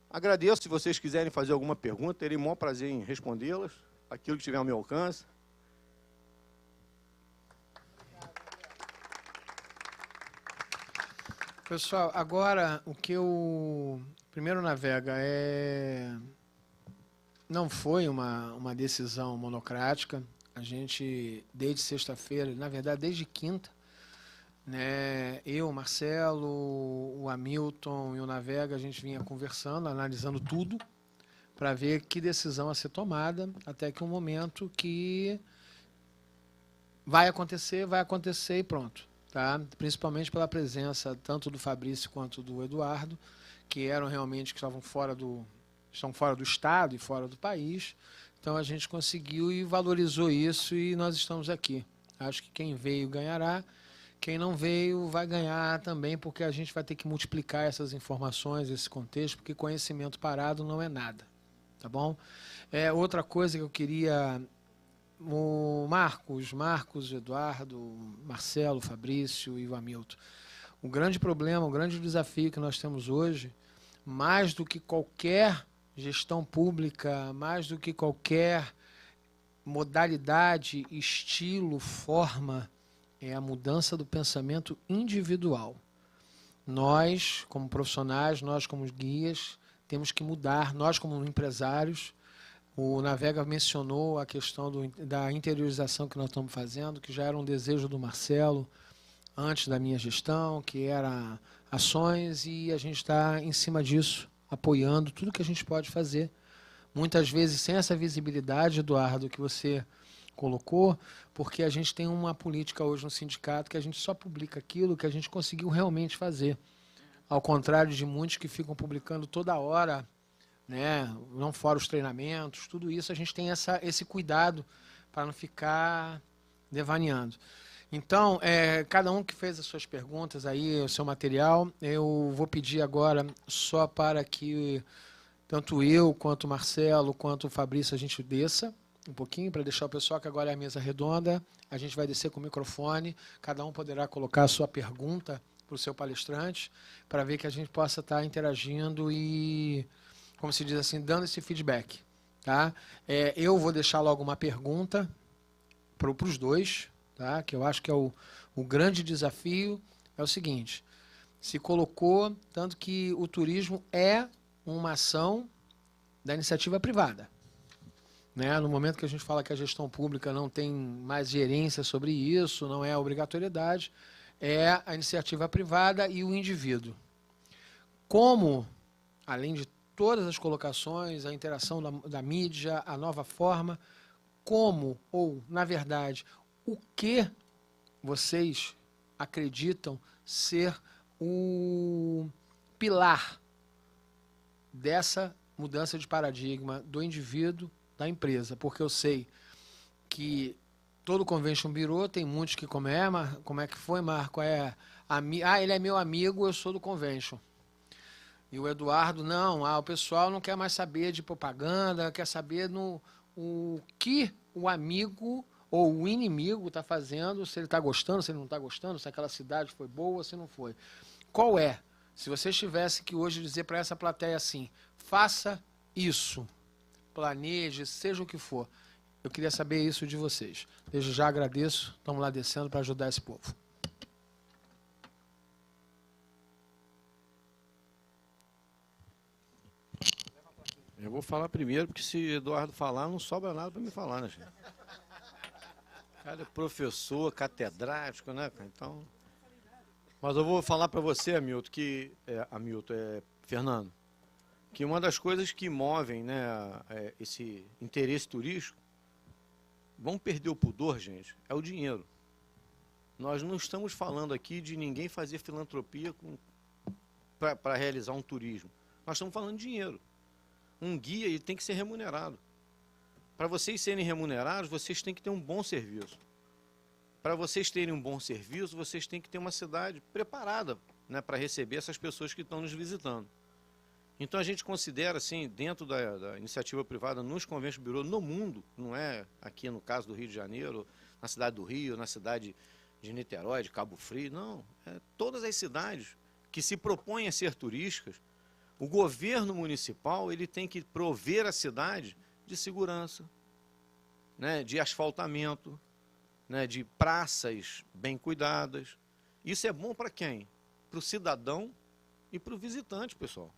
Agradeço, se vocês quiserem fazer alguma pergunta, terei o maior prazer em respondê-las, aquilo que tiver ao meu alcance. Pessoal, agora o que eu primeiro navega não foi uma decisão monocrática. A gente, desde sexta-feira, na verdade, desde quinta, né, eu, Marcelo, o Hamilton e o Navega, a gente vinha conversando, analisando tudo, para ver que decisão a ser tomada, até que um momento que vai acontecer e pronto. Tá? Principalmente pela presença tanto do Fabrício quanto do Eduardo, que eram realmente que estão fora do estado e fora do país. Então a gente conseguiu e valorizou isso e nós estamos aqui. Acho que quem veio ganhará, quem não veio vai ganhar também, porque a gente vai ter que multiplicar essas informações, esse contexto, porque conhecimento parado não é nada, tá bom? Outra coisa que eu queria... O Marcos, o Eduardo, o Marcelo, o Fabrício e o Hamilton. O grande problema, o grande desafio que nós temos hoje, mais do que qualquer gestão pública, mais do que qualquer modalidade, estilo, forma, é a mudança do pensamento individual. Nós, como profissionais, nós como guias, temos que mudar, nós como empresários. O Navega mencionou a questão da interiorização que nós estamos fazendo, que já era um desejo do Marcelo antes da minha gestão, que era ações, e a gente está em cima disso, apoiando tudo que a gente pode fazer. Muitas vezes sem essa visibilidade, Eduardo, que você colocou, porque a gente tem uma política hoje no sindicato que a gente só publica aquilo que a gente conseguiu realmente fazer. Ao contrário de muitos que ficam publicando toda hora, né, não fora os treinamentos, tudo isso a gente tem esse cuidado para não ficar devaneando. Então, cada um que fez as suas perguntas aí, o seu material, eu vou pedir agora só para que tanto eu, quanto o Marcelo, quanto o Fabrício, a gente desça, um pouquinho para deixar o pessoal, que agora é a mesa redonda. A gente vai descer com o microfone, cada um poderá colocar a sua pergunta para o seu palestrante, para ver que a gente possa estar interagindo e, como se diz assim, dando esse feedback. Tá? Eu vou deixar logo uma pergunta para os dois, tá? Que eu acho que é o grande desafio. É o seguinte: se colocou tanto que o turismo é uma ação da iniciativa privada. Né? No momento que a gente fala que a gestão pública não tem mais gerência sobre isso, não é obrigatoriedade, é a iniciativa privada e o indivíduo. Como, além de todas as colocações, a interação da mídia, a nova forma, como, ou, na verdade, o que vocês acreditam ser o pilar dessa mudança de paradigma do indivíduo, da empresa? Porque eu sei que todo convention bureau tem muitos que como é que foi, Marco? Ele é meu amigo, eu sou do convention. E o Eduardo, não, o pessoal não quer mais saber de propaganda, quer saber o que o amigo ou o inimigo está fazendo, se ele está gostando, se ele não está gostando, se aquela cidade foi boa, se não foi. Qual é? Se vocês tivessem que hoje dizer para essa plateia assim, faça isso, planeje, seja o que for. Eu queria saber isso de vocês. Desde já agradeço, estamos lá descendo para ajudar esse povo. Eu vou falar primeiro, porque se Eduardo falar, não sobra nada para me falar, né, gente? O cara é professor, catedrático, né? Então... Mas eu vou falar para você, Hamilton, Fernando, que uma das coisas que movem, né, esse interesse turístico, vamos perder o pudor, gente, é o dinheiro. Nós não estamos falando aqui de ninguém fazer filantropia para realizar um turismo. Nós estamos falando de dinheiro. Um guia, ele tem que ser remunerado. Para vocês serem remunerados, vocês têm que ter um bom serviço. Para vocês terem um bom serviço, vocês têm que ter uma cidade preparada, né, para receber essas pessoas que estão nos visitando. Então a gente considera, assim, dentro da iniciativa privada, nos convention bureau, no mundo, não é aqui no caso do Rio de Janeiro, na cidade do Rio, na cidade de Niterói, de Cabo Frio, não. Todas as cidades que se propõem a ser turísticas, o governo municipal ele tem que prover a cidade de segurança, né, de asfaltamento, né, de praças bem cuidadas. Isso é bom para quem? Para o cidadão e para o visitante, pessoal.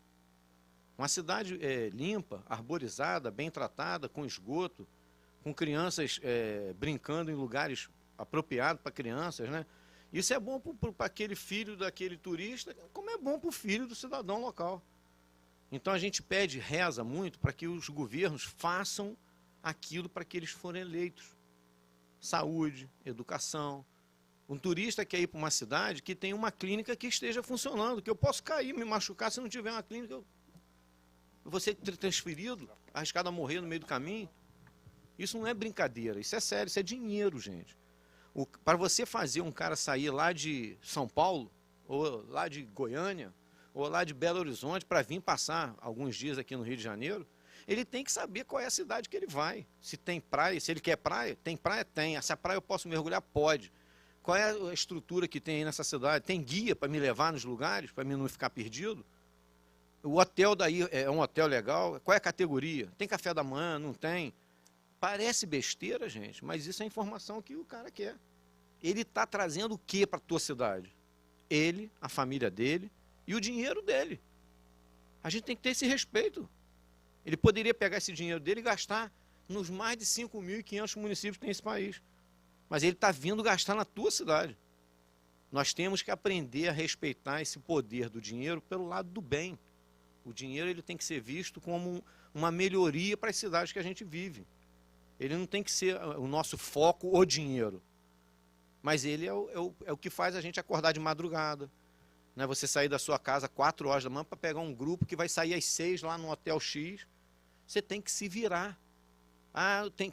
Uma cidade limpa, arborizada, bem tratada, com esgoto, com crianças brincando em lugares apropriados para crianças, né? Isso é bom para aquele filho daquele turista, como é bom para o filho do cidadão local. Então a gente pede, reza muito para que os governos façam aquilo para que eles forem eleitos. Saúde, educação. Um turista quer ir para uma cidade que tem uma clínica que esteja funcionando, que eu posso cair, me machucar, se não tiver uma clínica, eu vou ser transferido, arriscado a morrer no meio do caminho. Isso não é brincadeira, isso é sério, isso é dinheiro, gente. Para você fazer um cara sair lá de São Paulo, ou lá de Goiânia, ou lá de Belo Horizonte, para vir passar alguns dias aqui no Rio de Janeiro, ele tem que saber qual é a cidade que ele vai. Se tem praia, se ele quer praia, tem praia? Tem. Essa praia eu posso mergulhar? Pode. Qual é a estrutura que tem aí nessa cidade? Tem guia para me levar nos lugares, para mim não ficar perdido? O hotel daí é um hotel legal? Qual é a categoria? Tem café da manhã? Não tem? Parece besteira, gente, mas isso é a informação que o cara quer. Ele está trazendo o que para a tua cidade? Ele, a família dele e o dinheiro dele. A gente tem que ter esse respeito. Ele poderia pegar esse dinheiro dele e gastar nos mais de 5.500 municípios que tem esse país. Mas ele está vindo gastar na tua cidade. Nós temos que aprender a respeitar esse poder do dinheiro pelo lado do bem. O dinheiro ele tem que ser visto como uma melhoria para as cidades que a gente vive. Ele não tem que ser o nosso foco, o dinheiro. Mas ele é o que faz a gente acordar de madrugada. Né? Você sair da sua casa 4 horas da manhã para pegar um grupo que vai sair às 6 lá no Hotel X. Você tem que se virar.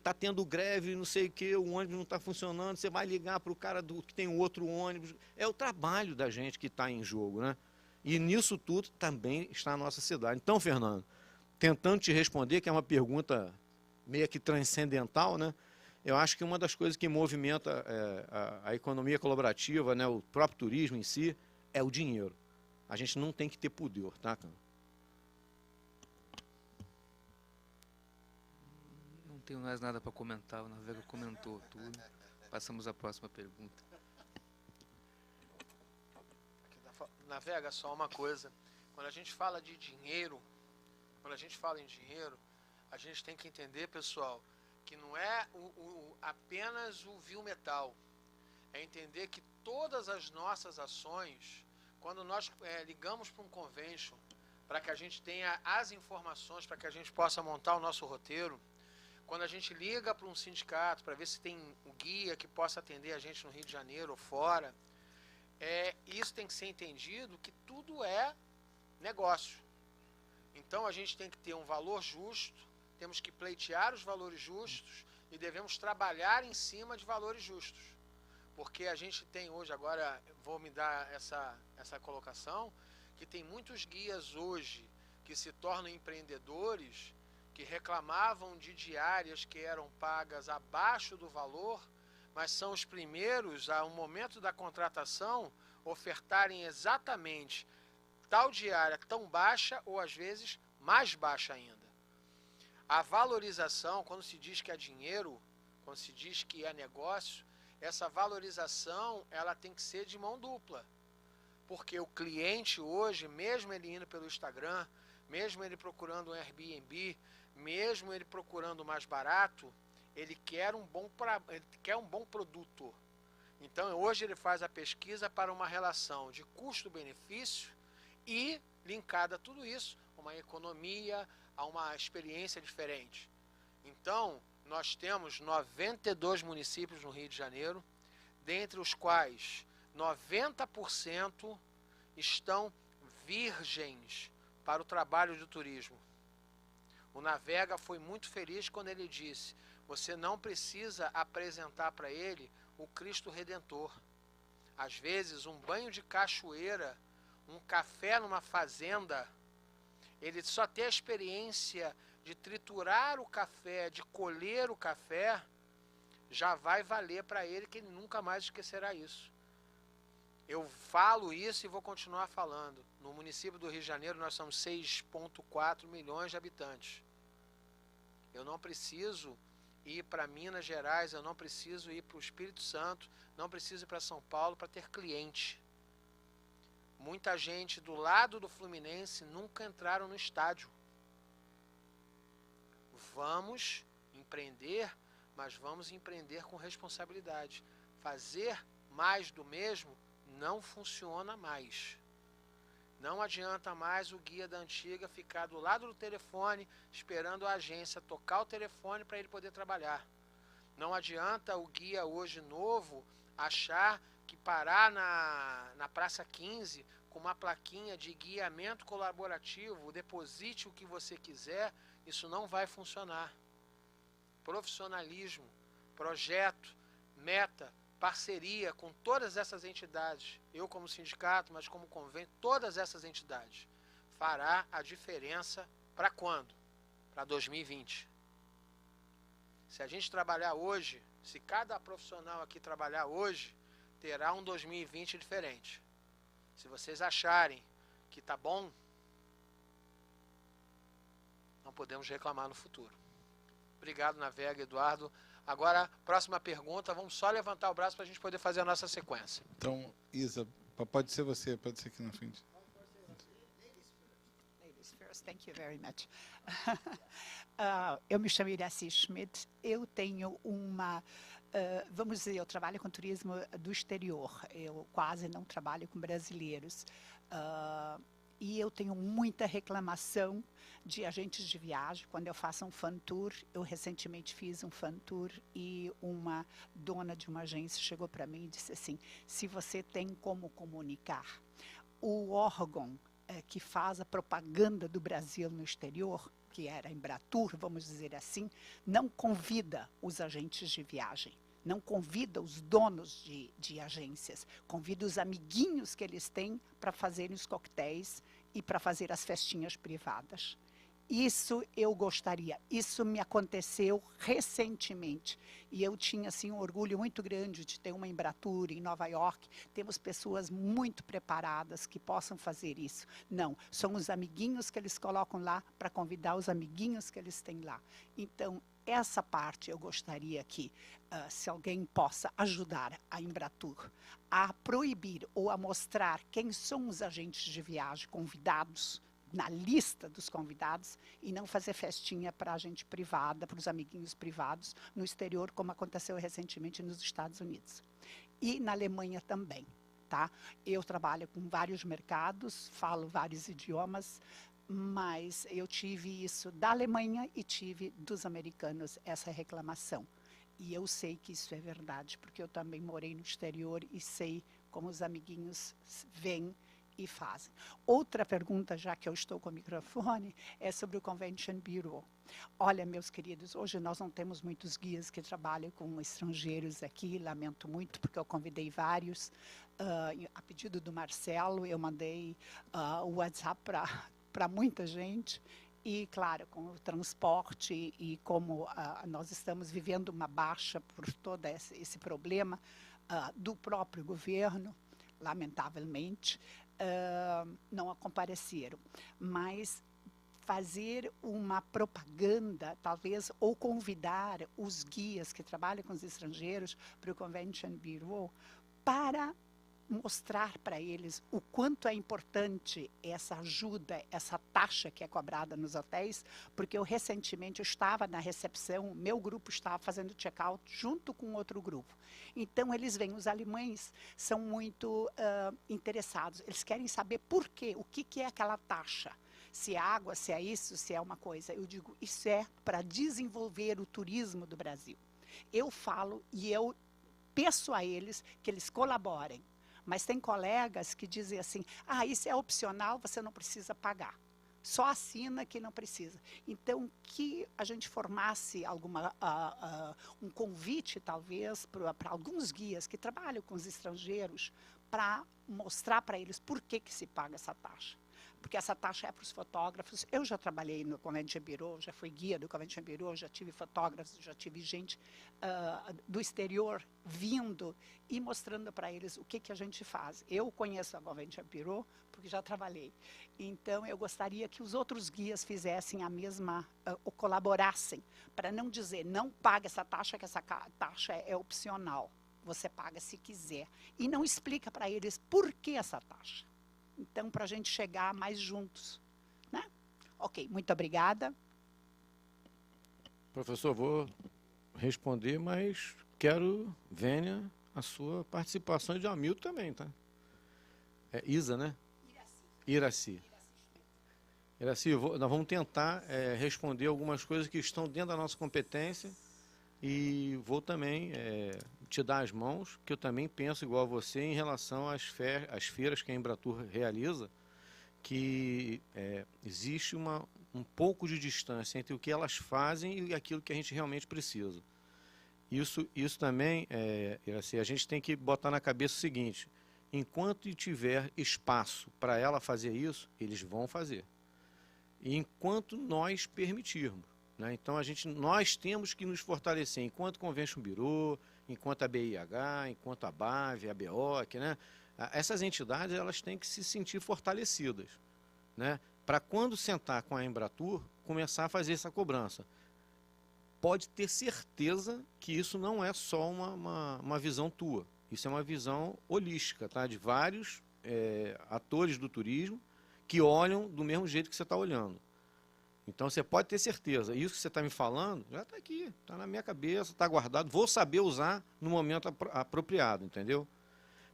Tá tendo greve, não sei o que, o ônibus não está funcionando, você vai ligar para o cara que tem um outro ônibus. É o trabalho da gente que está em jogo, né? E nisso tudo também está a nossa cidade. Então, Fernando, tentando te responder, que é uma pergunta meio que transcendental, né? Eu acho que uma das coisas que movimenta a economia colaborativa, né, o próprio turismo em si, é o dinheiro. A gente não tem que ter pudor, tá, cara? Não tenho mais nada para comentar, o Navega comentou tudo. Passamos à próxima pergunta. Navega, só uma coisa. Quando a gente fala de dinheiro, quando a gente fala em dinheiro, a gente tem que entender, pessoal, que não é apenas o vil metal. É entender que todas as nossas ações, quando nós ligamos para um convention, para que a gente tenha as informações, para que a gente possa montar o nosso roteiro, quando a gente liga para um sindicato, para ver se tem um guia que possa atender a gente no Rio de Janeiro ou fora, isso tem que ser entendido que tudo é negócio. Então a gente tem que ter um valor justo, temos que pleitear os valores justos e devemos trabalhar em cima de valores justos. Porque a gente tem hoje, agora vou me dar essa colocação, que tem muitos guias hoje que se tornam empreendedores, que reclamavam de diárias que eram pagas abaixo do valor, mas são os primeiros, a um momento da contratação, ofertarem exatamente tal diária tão baixa ou às vezes mais baixa ainda. A valorização, quando se diz que é dinheiro, quando se diz que é negócio, essa valorização ela tem que ser de mão dupla. Porque o cliente hoje, mesmo ele indo pelo Instagram, mesmo ele procurando um Airbnb, mesmo ele procurando mais barato, ele quer um bom produto. Então hoje ele faz a pesquisa para uma relação de custo-benefício e, linkada a tudo isso, uma economia, a uma experiência diferente. Então, nós temos 92 municípios no Rio de Janeiro, dentre os quais 90% estão virgens para o trabalho de turismo. O Navega foi muito feliz quando ele disse: você não precisa apresentar para ele o Cristo Redentor. Às vezes, um banho de cachoeira, um café numa fazenda, ele só ter a experiência de triturar o café, de colher o café, já vai valer para ele, que ele nunca mais esquecerá isso. Eu falo isso e vou continuar falando. No município do Rio de Janeiro nós somos 6,4 milhões de habitantes. Eu não preciso ir para Minas Gerais, eu não preciso ir para o Espírito Santo, não preciso ir para São Paulo para ter cliente. Muita gente do lado do Fluminense nunca entraram no estádio. Vamos empreender, mas vamos empreender com responsabilidade. Fazer mais do mesmo não funciona mais. Não adianta mais o guia da antiga ficar do lado do telefone, esperando a agência tocar o telefone para ele poder trabalhar. Não adianta o guia hoje novo achar que parar na Praça 15 com uma plaquinha de guiamento colaborativo, deposite o que você quiser, isso não vai funcionar. Profissionalismo, projeto, meta, parceria com todas essas entidades, eu como sindicato, mas como convênio, todas essas entidades, fará a diferença para quando? Para 2020. Se a gente trabalhar hoje, se cada profissional aqui trabalhar hoje, terá um 2020 diferente. Se vocês acharem que está bom, não podemos reclamar no futuro. Obrigado, Navega, Eduardo. Agora, próxima pergunta, vamos só levantar o braço para a gente poder fazer a nossa sequência. Então, Isa, pode ser você, pode ser aqui na frente. Ladies first, thank you very much. Eu me chamo Iraci Schmidt, eu tenho uma... vamos dizer, eu trabalho com turismo do exterior, eu quase não trabalho com brasileiros. E eu tenho muita reclamação de agentes de viagem. Quando eu faço um fan tour, eu recentemente fiz um fan tour e uma dona de uma agência chegou para mim e disse assim: se você tem como comunicar o órgão que faz a propaganda do Brasil no exterior, que era a Embratur, vamos dizer assim, não convida os agentes de viagem. Não convida os donos de agências, convida os amiguinhos que eles têm para fazerem os coquetéis e para fazer as festinhas privadas. isso eu gostaria. Isso me aconteceu recentemente. E eu tinha assim, um orgulho muito grande de ter uma Embratur em Nova York. Temos pessoas muito preparadas que possam fazer isso. Não, são os amiguinhos que eles colocam lá para convidar os amiguinhos que eles têm lá. Então, essa parte eu gostaria que, se alguém possa ajudar a Embratur a proibir ou a mostrar quem são os agentes de viagem convidados, na lista dos convidados, e não fazer festinha para a gente privada, para os amiguinhos privados no exterior, como aconteceu recentemente nos Estados Unidos. E na Alemanha também, tá? Eu trabalho com vários mercados, falo vários idiomas, mas eu tive isso da Alemanha e tive dos americanos essa reclamação. E eu sei que isso é verdade, porque eu também morei no exterior e sei como os amiguinhos vêm e fazem. Outra pergunta, já que eu estou com o microfone, é sobre o Convention Bureau. Olha, meus queridos, hoje nós não temos muitos guias que trabalham com estrangeiros aqui, lamento muito, porque eu convidei vários. A pedido do Marcelo, eu mandei o WhatsApp para muita gente. E, claro, com o transporte e como nós estamos vivendo uma baixa por todo esse problema do próprio governo, lamentavelmente, não compareceram. Mas fazer uma propaganda, talvez, ou convidar os guias que trabalham com os estrangeiros para o Convention Bureau para mostrar para eles o quanto é importante essa ajuda, essa taxa que é cobrada nos hotéis, porque eu recentemente estava na recepção, meu grupo estava fazendo check-out junto com outro grupo. Então, eles vêm, os alemães são muito interessados, eles querem saber por quê, o que é aquela taxa. Se é água, se é isso, se é uma coisa. Eu digo, isso é para desenvolver o turismo do Brasil. Eu falo e eu peço a eles que eles colaborem. Mas tem colegas que dizem assim, isso é opcional, você não precisa pagar. Só assina que não precisa. Então, que a gente formasse um convite, talvez, para alguns guias que trabalham com os estrangeiros, para mostrar para eles por que se paga essa taxa. Porque essa taxa é para os fotógrafos. Eu já trabalhei no Convention Bureau, já fui guia do Convention Bureau, já tive fotógrafos, já tive gente do exterior vindo e mostrando para eles o que a gente faz. Eu conheço a Convention Bureau porque já trabalhei. Então, eu gostaria que os outros guias fizessem a mesma, ou colaborassem, para não dizer, não paga essa taxa, que essa taxa é opcional. Você paga se quiser. E não explica para eles por que essa taxa. Então, para a gente chegar mais juntos, né? Ok, muito obrigada. Professor, vou responder, mas quero, Vênia, a sua participação e de Hamilton também, tá? É Isa, né? Iraci. Iraci, nós vamos tentar responder algumas coisas que estão dentro da nossa competência e vou também te dar as mãos, que eu também penso igual a você em relação às feiras que a Embratur realiza, que existe um pouco de distância entre o que elas fazem e aquilo que a gente realmente precisa. Isso também, assim, a gente tem que botar na cabeça o seguinte, enquanto tiver espaço para ela fazer isso, eles vão fazer. E enquanto nós permitirmos. Né? Então, nós temos que nos fortalecer enquanto Convention Bureau, enquanto a BIH, enquanto a BAV, a BEOC, né? Essas entidades elas têm que se sentir fortalecidas, né? Para quando sentar com a Embratur, começar a fazer essa cobrança. Pode ter certeza que isso não é só uma visão tua, isso é uma visão holística, tá? De vários atores do turismo que olham do mesmo jeito que você está olhando. Então, você pode ter certeza, isso que você está me falando, já está aqui, está na minha cabeça, está guardado, vou saber usar no momento apropriado, entendeu?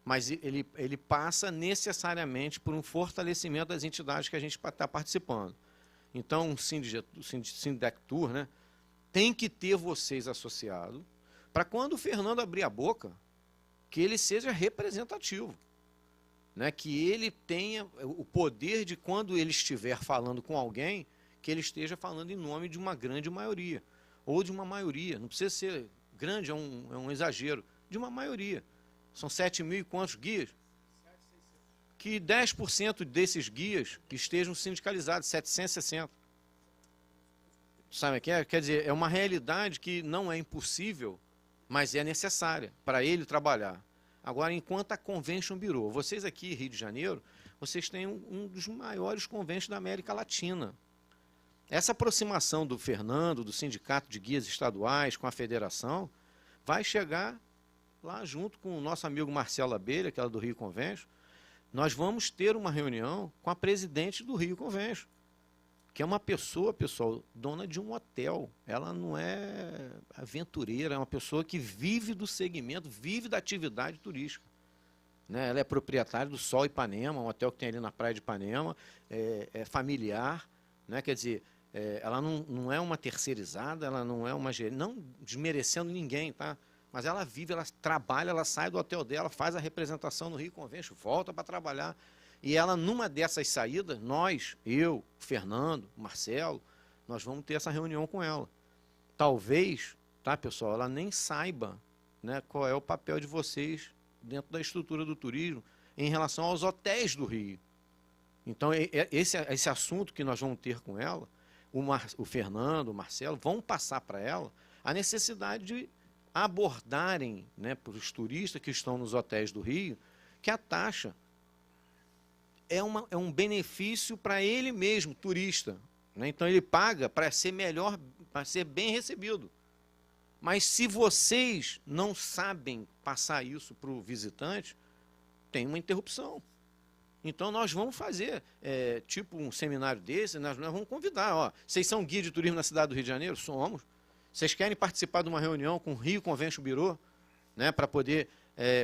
Mas ele passa necessariamente por um fortalecimento das entidades que a gente está participando. Então, um Sindectur, né, tem que ter vocês associados, para quando o Fernando abrir a boca, que ele seja representativo. Né, que ele tenha o poder de, quando ele estiver falando com alguém, que ele esteja falando em nome de uma grande maioria, ou de uma maioria, não precisa ser grande, é um exagero, de uma maioria. São 7.000 e quantos guias? Que 10% desses guias estejam sindicalizados, 760. Sabe o que é? Quer dizer, é uma realidade que não é impossível, mas é necessária para ele trabalhar. Agora, enquanto a Convention Bureau, vocês aqui, Rio de Janeiro, vocês têm um dos maiores conventos da América Latina. Essa aproximação do Fernando, do Sindicato de Guias Estaduais, com a federação, vai chegar lá junto com o nosso amigo Marcelo Abelha, que é do Rio Convention. Nós vamos ter uma reunião com a presidente do Rio Convention, que é uma pessoa, pessoal, dona de um hotel. Ela não é aventureira, é uma pessoa que vive do segmento, vive da atividade turística. Né? Ela é proprietária do Sol Ipanema, um hotel que tem ali na praia de Ipanema, é familiar, né? Quer dizer, ela não é uma terceirizada, ela não é uma gerente, não desmerecendo ninguém, tá? Mas ela vive, ela trabalha, ela sai do hotel dela, faz a representação no Rio Convention, volta para trabalhar. E ela, numa dessas saídas, nós, eu, o Fernando, o Marcelo, nós vamos ter essa reunião com ela. Talvez, tá, pessoal, ela nem saiba, né, qual é o papel de vocês dentro da estrutura do turismo em relação aos hotéis do Rio. Então, esse assunto que nós vamos ter com ela, o Fernando, o Marcelo, vão passar para ela a necessidade de abordarem, né, para os turistas que estão nos hotéis do Rio, que a taxa é um benefício para ele mesmo, turista. Né? Então, ele paga para ser melhor, para ser bem recebido. Mas se vocês não sabem passar isso para o visitante, tem uma interrupção. Então, nós vamos fazer, tipo um seminário desse, nós vamos convidar. Ó, vocês são guia de turismo na cidade do Rio de Janeiro? Somos. Vocês querem participar de uma reunião com o Rio Convention Bureau, né, para poder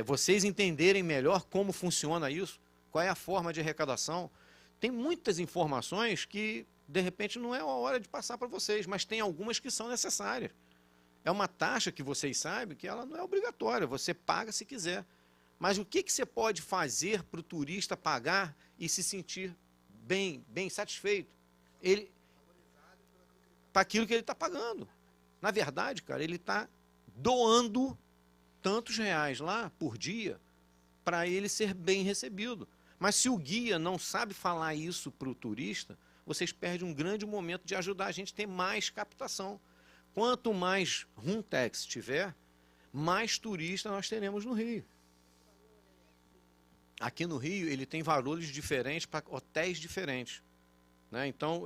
vocês entenderem melhor como funciona isso, qual é a forma de arrecadação? Tem muitas informações que, de repente, não é a hora de passar para vocês, mas tem algumas que são necessárias. É uma taxa que vocês sabem que ela não é obrigatória, você paga se quiser. Mas o que você pode fazer para o turista pagar e se sentir bem satisfeito? Para aquilo que ele está pagando. Na verdade, cara, ele está doando tantos reais lá por dia para ele ser bem recebido. Mas se o guia não sabe falar isso para o turista, vocês perdem um grande momento de ajudar a gente a ter mais captação. Quanto mais room tax tiver, mais turista nós teremos no Rio. Aqui no Rio, ele tem valores diferentes para hotéis diferentes. Né? Então,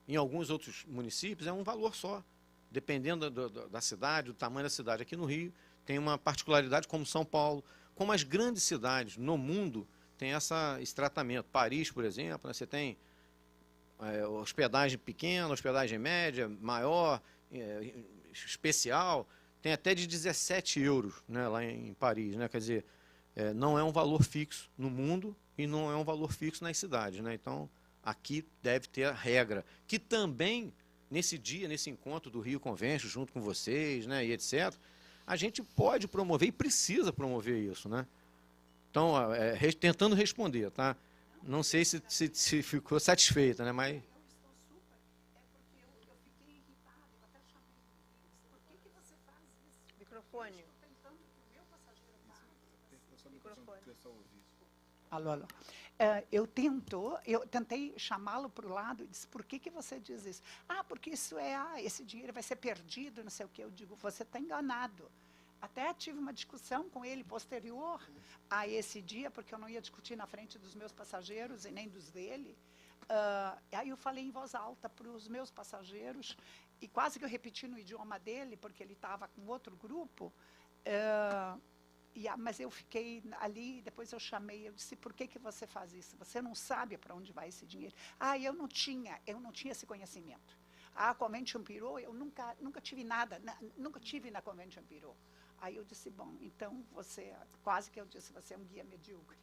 em alguns outros municípios, é um valor só. Dependendo da cidade, do tamanho da cidade. Aqui no Rio, tem uma particularidade como São Paulo. Como as grandes cidades no mundo têm esse tratamento. Paris, por exemplo, né, você tem hospedagem pequena, hospedagem média, maior, especial. Tem até de 17 euros, né, lá em Paris. Né? Quer dizer, não é um valor fixo no mundo e não é um valor fixo nas cidades. Né? Então, aqui deve ter a regra. Que também, nesse dia, nesse encontro do Rio Convention, junto com vocês, né, e etc., a gente pode promover e precisa promover isso, né? Então, tentando responder, tá? Não sei se ficou satisfeita, né? Mas... Eu estou super. Porque eu fiquei irritada, eu até chamei eles. Por que você faz isso? Microfone. Eu estou tentando que o meu passageiro pague. Microfone. Alô. Eu tentei chamá-lo para o lado e disse, por que você diz isso? Ah, porque isso esse dinheiro vai ser perdido, não sei o quê. Eu digo, você está enganado. Até tive uma discussão com ele posterior a esse dia, porque eu não ia discutir na frente dos meus passageiros e nem dos dele. Aí eu falei em voz alta para os meus passageiros, e quase que eu repeti no idioma dele, porque ele estava com outro grupo. Mas eu fiquei ali, depois eu chamei, eu disse, por que você faz isso? Você não sabe para onde vai esse dinheiro? Eu não tinha esse conhecimento. A Convention Bureau, eu nunca tive nada, nunca tive na Convention Bureau. Aí eu disse, bom, então quase que eu disse, você é um guia medíocre.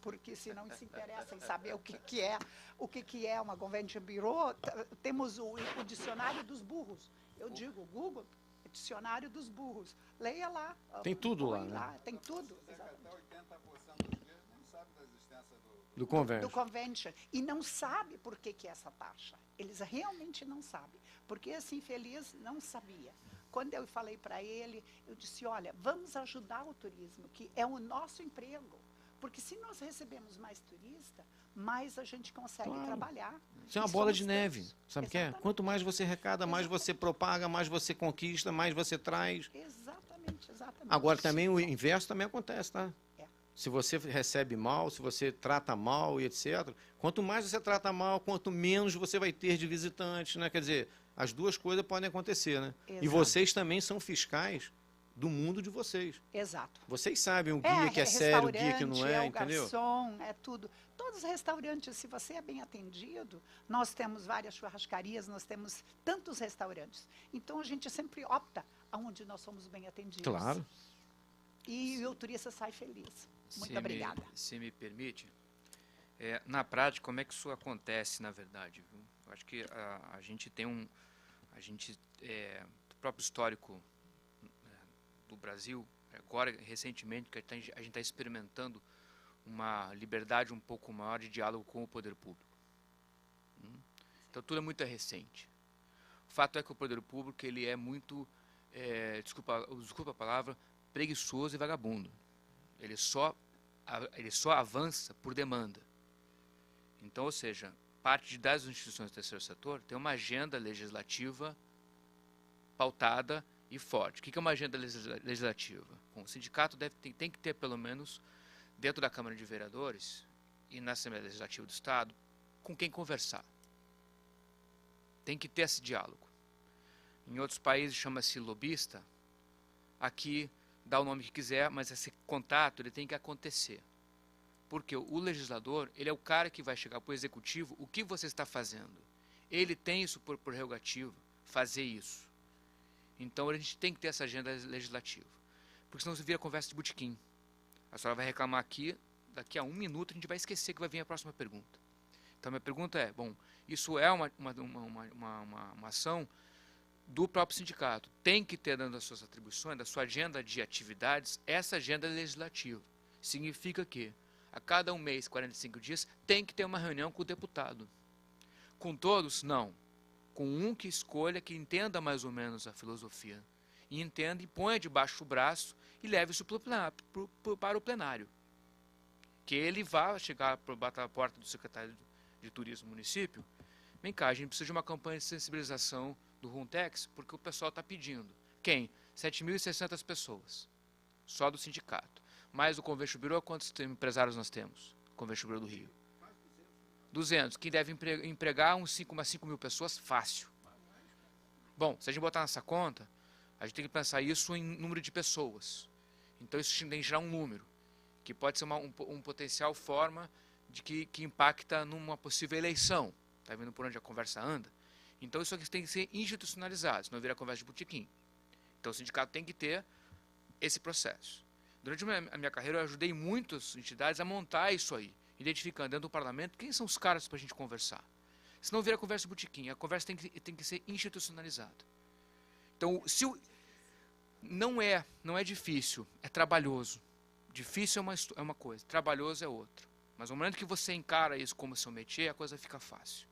Porque se não se interessa em saber o que é uma Convention Bureau, temos o dicionário dos burros. Eu digo, Google, dicionário dos burros. Leia lá. Tem tudo lá, né? Tem tudo. Até 80% dos guias nem sabe da existência do Convention. Do Convention. E não sabe por que é essa taxa. Eles realmente não sabem. Porque esse infeliz não sabia. Quando eu falei para ele, eu disse, olha, vamos ajudar o turismo, que é o nosso emprego. Porque se nós recebemos mais turista, mais a gente consegue Claro. trabalhar. Isso é uma E bola somos de neve. todos. Sabe o que é? Exatamente. Quanto mais você arrecada, mais você propaga, mais você conquista, mais você traz. Exatamente, exatamente. Agora, também o inverso também acontece, tá? É. Se você recebe mal, se você trata mal e etc., quanto mais você trata mal, quanto menos você vai ter de visitantes, né? Quer dizer, as duas coisas podem acontecer, né? E Exato. vocês também são fiscais do mundo de vocês. Exato. Vocês sabem o guia que é sério, o guia que não restaurante, é, o entendeu? garçom, é tudo. Todos os restaurantes, se você é bem atendido, nós temos várias churrascarias, nós temos tantos restaurantes. Então, a gente sempre opta aonde nós somos bem atendidos. Claro. E o turista sai feliz. Muito obrigada. Se me permite, na prática, como é que isso acontece, na verdade? Viu? Eu acho que a gente tem do próprio histórico do Brasil, agora, recentemente, que a gente está experimentando uma liberdade um pouco maior de diálogo com o poder público. Então, tudo é muito recente. O fato é que o poder público ele é muito, desculpa a palavra, preguiçoso e vagabundo. Ele só avança por demanda. Então, ou seja, parte das instituições do terceiro setor tem uma agenda legislativa pautada e forte. O que é uma agenda legislativa? Bom, o sindicato tem que ter, pelo menos, dentro da Câmara de Vereadores e na Assembleia Legislativa do Estado, com quem conversar. Tem que ter esse diálogo. Em outros países chama-se lobista. Aqui dá o nome que quiser, mas esse contato ele tem que acontecer. Porque o legislador, ele é o cara que vai chegar para o executivo, o que você está fazendo? Ele tem isso por prerrogativa, fazer isso. Então a gente tem que ter essa agenda legislativa. Porque senão você vira conversa de botequim. A senhora vai reclamar aqui, daqui a 1 minuto a gente vai esquecer que vai vir a próxima pergunta. Então a minha pergunta é, bom, isso é uma ação do próprio sindicato. Tem que ter dentro das suas atribuições, da sua agenda de atividades, essa agenda legislativa. Significa que a cada 1 mês, 45 dias, tem que ter uma reunião com o deputado. Com todos, não. Com um que escolha, que entenda mais ou menos a filosofia. E entenda e ponha debaixo do braço e leve isso para o plenário. Que ele vá chegar para bater a porta do secretário de turismo do município. Vem cá, a gente precisa de uma campanha de sensibilização do Runtex, porque o pessoal está pedindo. Quem? 7.600 pessoas. Só do sindicato. Mais o Convention Bureau, quantos empresários nós temos? Convention Bureau do Rio. 200. Quem deve empregar umas 5 mil pessoas, fácil. Bom, se a gente botar nessa conta, a gente tem que pensar isso em número de pessoas. Então isso tem que gerar um número, que pode ser um potencial forma de que impacta numa possível eleição. Está vendo por onde a conversa anda? Então isso aqui tem que ser institucionalizado, senão vira conversa de botequim. Então o sindicato tem que ter esse processo. Durante a minha carreira eu ajudei muitas entidades a montar isso aí, identificando dentro do parlamento quem são os caras para a gente conversar. Senão vira conversa de botequim, a conversa tem que ser institucionalizada. Então, não é difícil, é trabalhoso. Difícil é uma coisa, trabalhoso é outra. Mas no momento que você encara isso como seu métier, a coisa fica fácil.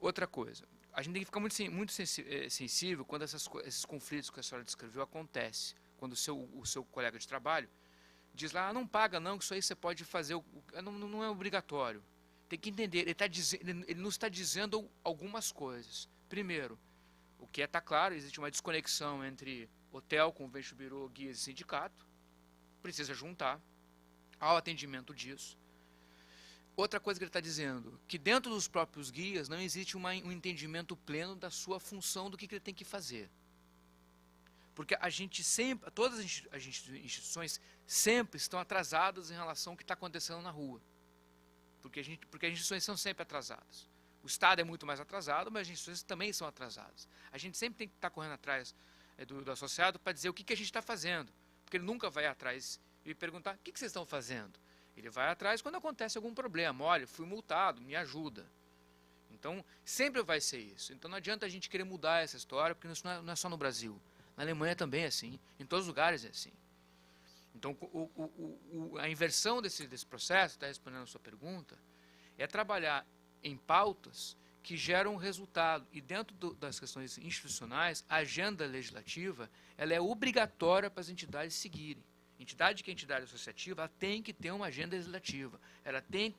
Outra coisa, a gente tem que ficar muito sensível quando esses conflitos que a senhora descreveu acontecem. Quando o seu colega de trabalho diz lá, não paga não, que isso aí você pode fazer, não é obrigatório. Tem que entender, ele nos está dizendo algumas coisas. Primeiro, o que está claro, existe uma desconexão entre hotel, convention bureau, guias e sindicato. Precisa juntar ao atendimento disso. Outra coisa que ele está dizendo, que dentro dos próprios guias não existe um entendimento pleno da sua função, do que ele tem que fazer. Porque a gente sempre, todas as instituições sempre estão atrasadas em relação ao que está acontecendo na rua. Porque as instituições são sempre atrasadas. O Estado é muito mais atrasado, mas as instituições também são atrasadas. A gente sempre tem que estar correndo atrás do associado para dizer o que a gente está fazendo. Porque ele nunca vai atrás e perguntar, o que vocês estão fazendo? Ele vai atrás quando acontece algum problema. Olha, fui multado, me ajuda. Então, sempre vai ser isso. Então, não adianta a gente querer mudar essa história, porque isso não é só no Brasil. Na Alemanha também é assim. Em todos os lugares é assim. Então, a inversão desse processo, está respondendo a sua pergunta, é trabalhar em pautas que geram resultado. E dentro das questões institucionais, a agenda legislativa ela é obrigatória para as entidades seguirem. entidade que é entidade associativa, ela tem que ter uma agenda legislativa. Ela tem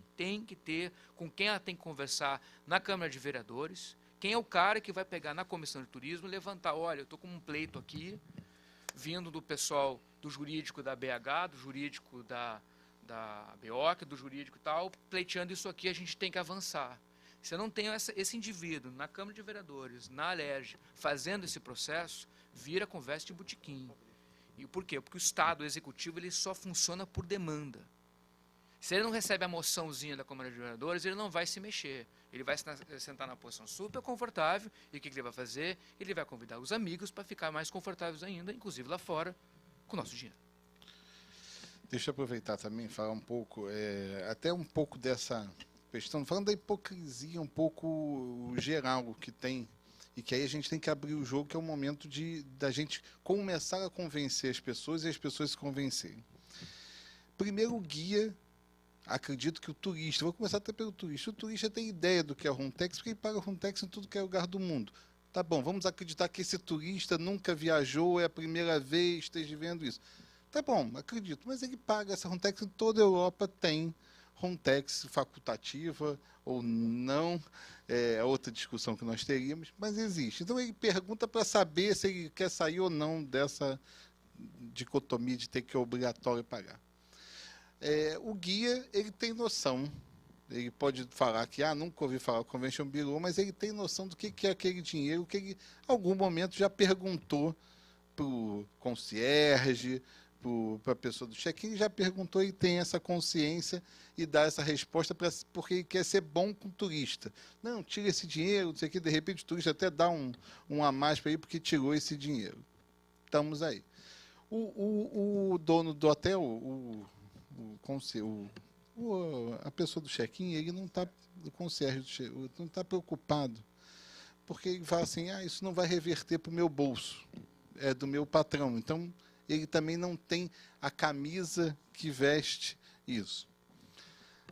que ter com quem ela tem que conversar na Câmara de Vereadores, quem é o cara que vai pegar na Comissão de Turismo e levantar, olha, eu estou com um pleito aqui, vindo do pessoal do jurídico da BH, do jurídico da BOC, do jurídico e tal, pleiteando isso aqui, a gente tem que avançar. Se eu não tenho esse indivíduo na Câmara de Vereadores, na Alerj, fazendo esse processo, vira conversa de botequim. E por quê? Porque o Estado, o Executivo, ele só funciona por demanda. Se ele não recebe a moçãozinha da Câmara de Vereadores, ele não vai se mexer. Ele vai sentar na posição super confortável, e o que ele vai fazer? Ele vai convidar os amigos para ficar mais confortáveis ainda, inclusive lá fora, com o nosso dinheiro. Deixa eu aproveitar também e falar um pouco, até um pouco dessa questão, falando da hipocrisia um pouco geral que tem, e que aí a gente tem que abrir o jogo, que é o momento da gente começar a convencer as pessoas e as pessoas se convencerem. Primeiro, o guia, acredito que o turista, vou começar até pelo turista, o turista tem ideia do que é a Runtex, porque ele paga a Runtex em tudo que é lugar do mundo. Tá bom, vamos acreditar que esse turista nunca viajou, é a primeira vez, esteja vendo isso. Tá bom, acredito, mas ele paga essa Runtex, em toda a Europa tem Runtex facultativa ou não, é outra discussão que nós teríamos, mas existe. Então ele pergunta para saber se ele quer sair ou não dessa dicotomia de ter que é obrigatório pagar. O guia, ele tem noção, ele pode falar que, nunca ouvi falar do Convention Bureau, mas ele tem noção do que é aquele dinheiro, que ele, em algum momento, já perguntou para o concierge, para a pessoa do check-in, já perguntou e tem essa consciência e dá essa resposta porque ele quer ser bom com o turista. Não, tira esse dinheiro, não sei o que, de repente o turista até dá um a mais para ele porque tirou esse dinheiro. Estamos aí. O dono do hotel, a pessoa do check-in, ele não está, o concierge não está preocupado, porque ele fala assim, isso não vai reverter para o meu bolso, é do meu patrão. Então, ele também não tem a camisa que veste isso.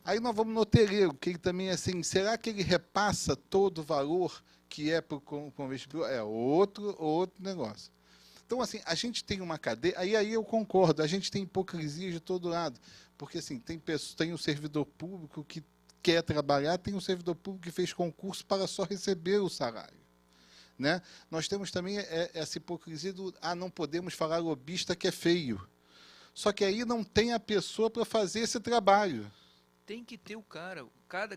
Aí nós vamos no hoteleiro, que ele também, assim, será que ele repassa todo o valor que é para o convênio? É outro negócio. Então, assim, a gente tem uma cadeia, aí eu concordo, a gente tem hipocrisia de todo lado, porque, assim, tem o servidor público que quer trabalhar, tem o servidor público que fez concurso para só receber o salário. Né? Nós temos também essa hipocrisia do não podemos falar lobista que é feio. Só que aí não tem a pessoa para fazer esse trabalho. Tem que ter o cara.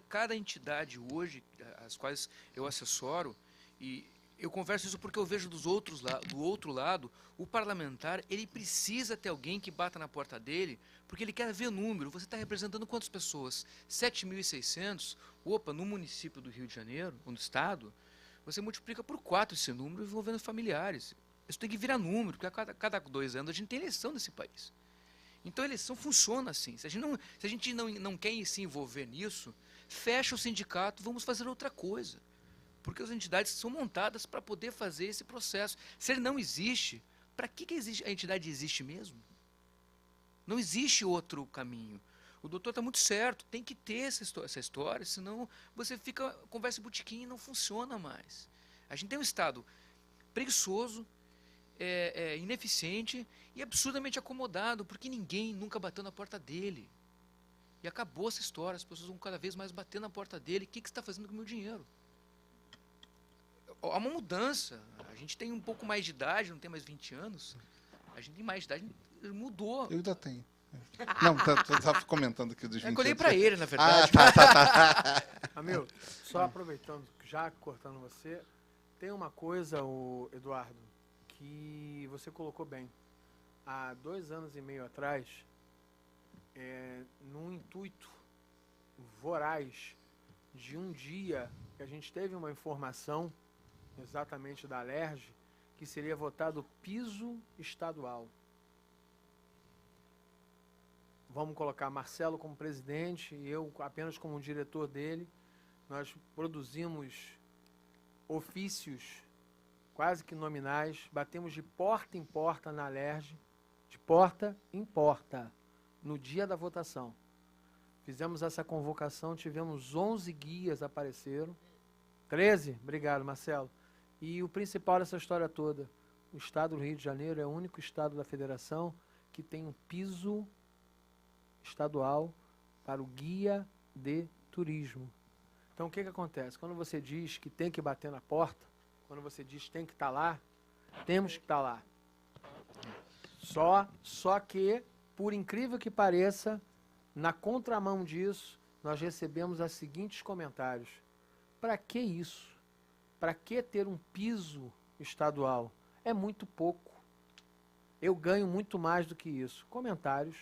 Cada entidade hoje, as quais eu assessoro, e eu converso isso porque eu vejo do outro lado, o parlamentar, ele precisa ter alguém que bata na porta dele, porque ele quer ver número. Você está representando quantas pessoas? 7.600? Opa, no município do Rio de Janeiro, ou no estado, você multiplica por 4 esse número envolvendo familiares. Isso tem que virar número, porque a cada 2 anos a gente tem eleição nesse país. Então a eleição funciona assim. Se a gente não quer se envolver nisso, fecha o sindicato, vamos fazer outra coisa. Porque as entidades são montadas para poder fazer esse processo. Se ele não existe, para que a entidade existe mesmo? Não existe outro caminho. O doutor está muito certo, tem que ter essa história, senão você fica, conversa em botequim e não funciona mais. A gente tem um Estado preguiçoso, ineficiente e absurdamente acomodado, porque ninguém nunca bateu na porta dele. E acabou essa história, as pessoas vão cada vez mais bater na porta dele. O que você está fazendo com o meu dinheiro? Há uma mudança. A gente tem um pouco mais de idade, não tem mais 20 anos. A gente tem mais de idade, mudou. Eu ainda tenho. Não, estava comentando aqui dos 20 anos. Eu colhei para ele, na verdade. Tá. Amigo, só aproveitando, já cortando você, tem uma coisa, Eduardo, que você colocou bem. Há 2 anos e meio atrás, num intuito voraz de um dia que a gente teve uma informação, exatamente da Alerj, que seria votado piso estadual. Vamos colocar Marcelo como presidente e eu apenas como diretor dele. Nós produzimos ofícios quase que nominais, batemos de porta em porta na Alerj, de porta em porta, no dia da votação. Fizemos essa convocação, tivemos 11 guias apareceram. 13? Obrigado, Marcelo. E o principal dessa história toda, o Estado do Rio de Janeiro é o único Estado da Federação que tem um piso estadual para o guia de turismo. Então, o que acontece? Quando você diz que tem que bater na porta, quando você diz que tem que estar lá, temos que estar lá. Só que, por incrível que pareça, na contramão disso, nós recebemos os seguintes comentários. Para que isso? Para que ter um piso estadual? É muito pouco. Eu ganho muito mais do que isso. Comentários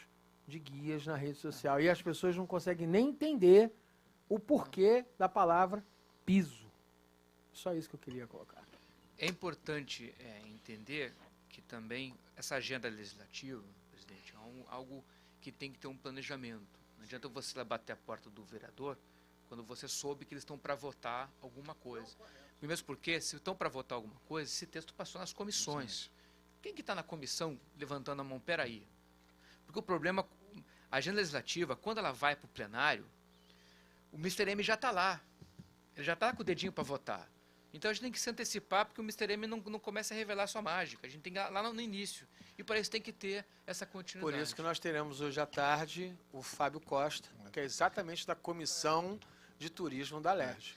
de guias na rede social. E as pessoas não conseguem nem entender o porquê da palavra piso. Só isso que eu queria colocar. É importante entender que também essa agenda legislativa, presidente, é algo que tem que ter um planejamento. Não adianta você lá bater a porta do vereador quando você soube que eles estão para votar alguma coisa. E mesmo porque, se estão para votar alguma coisa, esse texto passou nas comissões. Quem que está na comissão levantando a mão? Peraí. Porque o problema, a agenda legislativa, quando ela vai para o plenário, o Mr. M já está lá. Ele já está com o dedinho para votar. Então a gente tem que se antecipar, porque o Mr. M não começa a revelar sua mágica. A gente tem que ir lá no início. E para isso tem que ter essa continuidade. Por isso que nós teremos hoje à tarde o Fábio Costa, que é exatamente da Comissão de Turismo da LERJ.